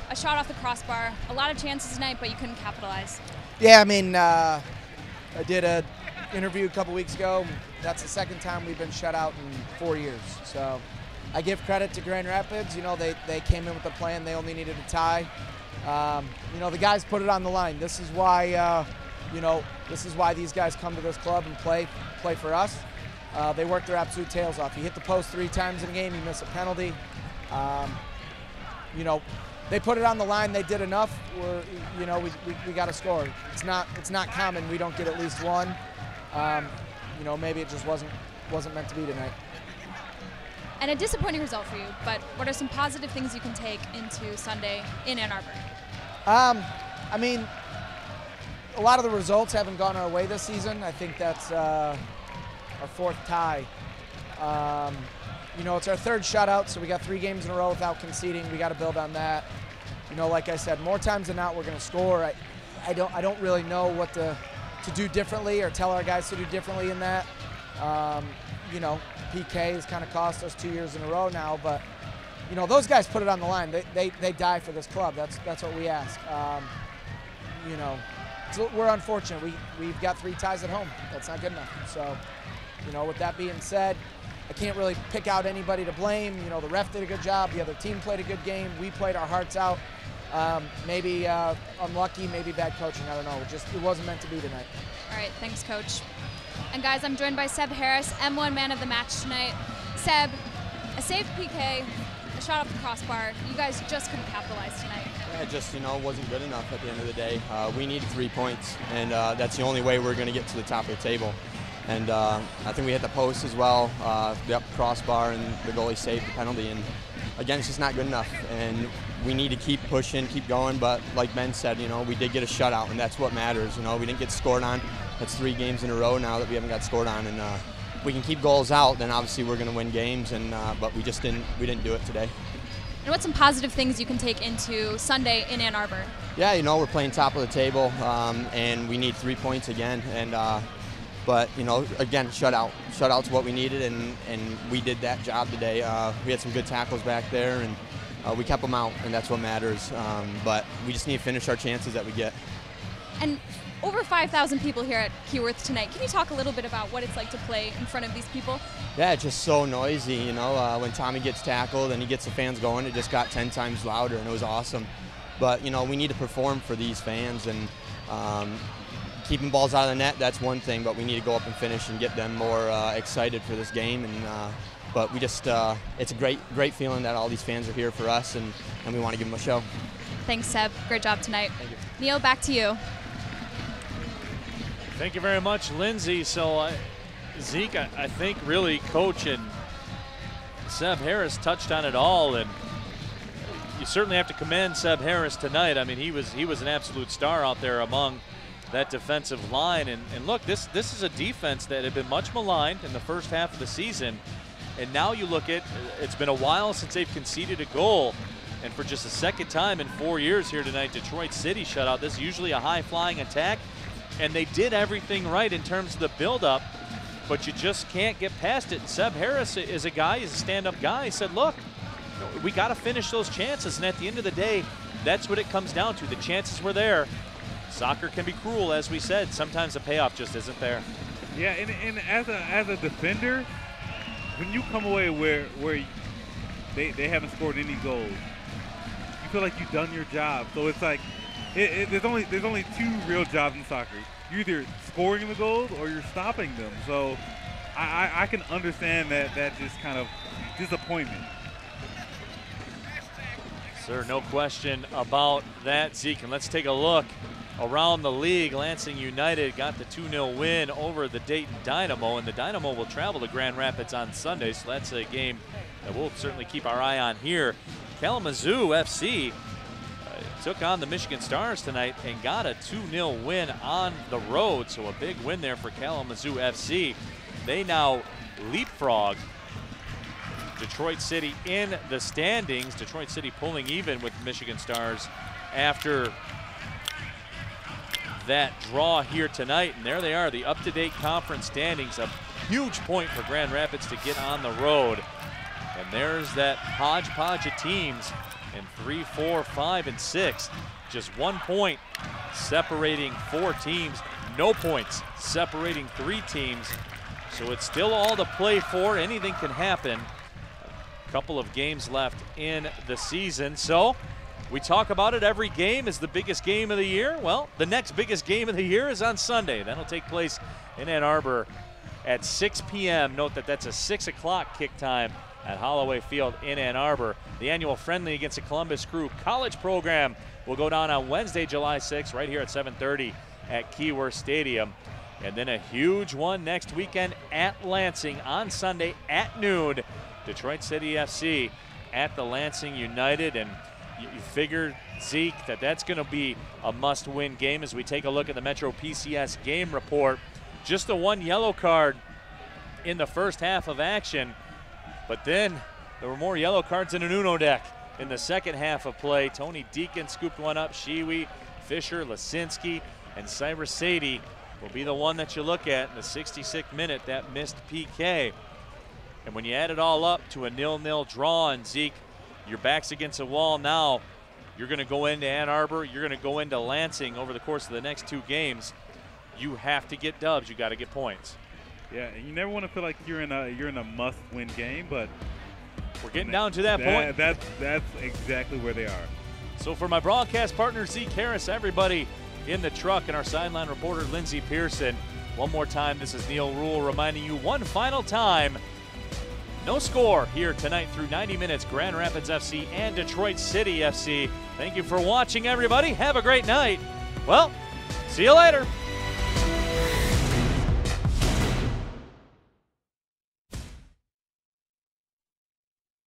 a shot off the crossbar, a lot of chances tonight, but you couldn't capitalize. Yeah, I mean, I did an interview a couple weeks ago. That's the second time we've been shut out in 4 years. So I give credit to Grand Rapids. You know, they came in with a plan. They only needed a tie. You know, the guys put it on the line. This is why, you know, this is why these guys come to this club and play for us. They work their absolute tails off. You hit the post 3 times in a game, you miss a penalty. You know, they put it on the line. They did enough. You know, we got to score. It's not common we don't get at least one. You know, maybe it just wasn't meant to be tonight. And a disappointing result for you, but what are some positive things you can take into Sunday in Ann Arbor? I mean, a lot of the results haven't gone our way this season. I think that's our 4th tie. You know, it's our 3rd shutout, so we got 3 games in a row without conceding. We got to build on that. You know, like I said, more times than not, we're going to score. I don't really know what to do differently or tell our guys to do differently in that. You know, PK has kind of cost us 2 years in a row now, but you know, those guys put it on the line. They die for this club. That's what we ask. You know, so we're unfortunate. We've got 3 ties at home. That's not good enough. So, you know, with that being said, I can't really pick out anybody to blame. You know, the ref did a good job. The other team played a good game. We played our hearts out. Maybe unlucky, maybe bad coaching. I don't know. It wasn't meant to be tonight. All right, thanks, Coach. And guys, I'm joined by Seb Harris, M1 man of the match tonight. Seb, a saved PK, a shot off the crossbar. You guys just couldn't capitalize tonight. Yeah, just, you know, wasn't good enough at the end of the day. We needed 3 points, and that's the only way we're going to get to the top of the table. And I think we hit the post as well, the up crossbar, and the goalie saved the penalty. And again, it's just not good enough. And we need to keep pushing, keep going. But like Ben said, you know, we did get a shutout, and that's what matters. You know, we didn't get scored on. That's 3 games in a row now that we haven't got scored on. And if we can keep goals out, then obviously we're going to win games. And but we just didn't do it today. And what's some positive things you can take into Sunday in Ann Arbor? Yeah, you know, we're playing top of the table, and we need 3 points again. And but, you know, again, shutout's what we needed, and we did that job today. We had some good tackles back there, and we kept them out, and that's what matters. But we just need to finish our chances that we get. And over 5,000 people here at Keyworth tonight. Can you talk a little bit about what it's like to play in front of these people? Yeah, it's just so noisy, you know. When Tommy gets tackled and he gets the fans going, it just got 10 times louder, and it was awesome. But, you know, we need to perform for these fans, and keeping balls out of the net, that's one thing, but we need to go up and finish and get them more excited for this game. And but we just, it's a great feeling that all these fans are here for us, and we want to give them a show. Thanks, Seb. Great job tonight. Thank you. Neil, back to you. Thank you very much, Lindsay. So, Zeke, I think really Coach and Seb Harris touched on it all, and you certainly have to commend Seb Harris tonight. I mean, he was an absolute star out there among that defensive line. And look, this is a defense that had been much maligned in the first half of the season, and now you look at, it's been a while since they've conceded a goal, and for just the 2nd time in 4 years here tonight, Detroit City shut out. This is usually a high-flying attack, and they did everything right in terms of the build-up, but you just can't get past it. And Seb Harris is a guy, he's a stand-up guy. He said, look, we got to finish those chances, and at the end of the day, that's what it comes down to. The chances were there. Soccer can be cruel, as we said. Sometimes the payoff just isn't there. Yeah, and as a defender, when you come away where they haven't scored any goals, you feel like you've done your job. So it's like there's only 2 real jobs in soccer. You're either scoring the goals or you're stopping them. So I can understand that just kind of disappointment. Sir, no question about that, Zeke. And let's take a look around the league. Lansing United got the 2-0 win over the Dayton Dynamo, and the Dynamo will travel to Grand Rapids on Sunday, so that's a game that we'll certainly keep our eye on here. Kalamazoo FC took on the Michigan Stars tonight and got a 2-0 win on the road, so a big win there for Kalamazoo FC. They now leapfrog Detroit City in the standings. Detroit City pulling even with Michigan Stars after that draw here tonight, and there they are, the up-to-date conference standings. A huge point for Grand Rapids to get on the road. And there's that hodgepodge of teams in 3, 4, 5, and 6. Just 1 point separating 4 teams. No points separating 3 teams. So it's still all to play for. Anything can happen. A couple of games left in the season. So we talk about it. Every game is the biggest game of the year. Well, the next biggest game of the year is on Sunday. That'll take place in Ann Arbor at 6 p.m. Note that that's a 6 o'clock kick time at Holloway Field in Ann Arbor. The annual friendly against the Columbus Crew College program will go down on Wednesday, July 6th, right here at 7:30 at Keyworth Stadium. And then a huge one next weekend at Lansing on Sunday at noon. Detroit City FC at the Lansing United, and you figure, Zeke, that's going to be a must-win game as we take a look at the Metro PCS game report. Just the one yellow card in the first half of action, but then there were more yellow cards in an Uno deck in the second half of play. Tony Deacon scooped one up. Shiwi, Fisher, Lasinski, and Cyrus Sadie will be the one that you look at in the 66th minute, that missed PK. And when you add it all up to a 0-0 draw, and Zeke, your back's against the wall now, you're going to go into Ann Arbor, you're going to go into Lansing over the course of the next 2 games. You have to get dubs, you got to get points. Yeah, and you never want to feel like you're in a must-win game, but we're getting down to that point. That's exactly where they are. So for my broadcast partner, Zeke Harris, everybody in the truck, and our sideline reporter, Lindsey Pearson, one more time, this is Neil Rule reminding you one final time, no score here tonight through 90 minutes, Grand Rapids FC and Detroit City FC. Thank you for watching, everybody. Have a great night. Well, see you later.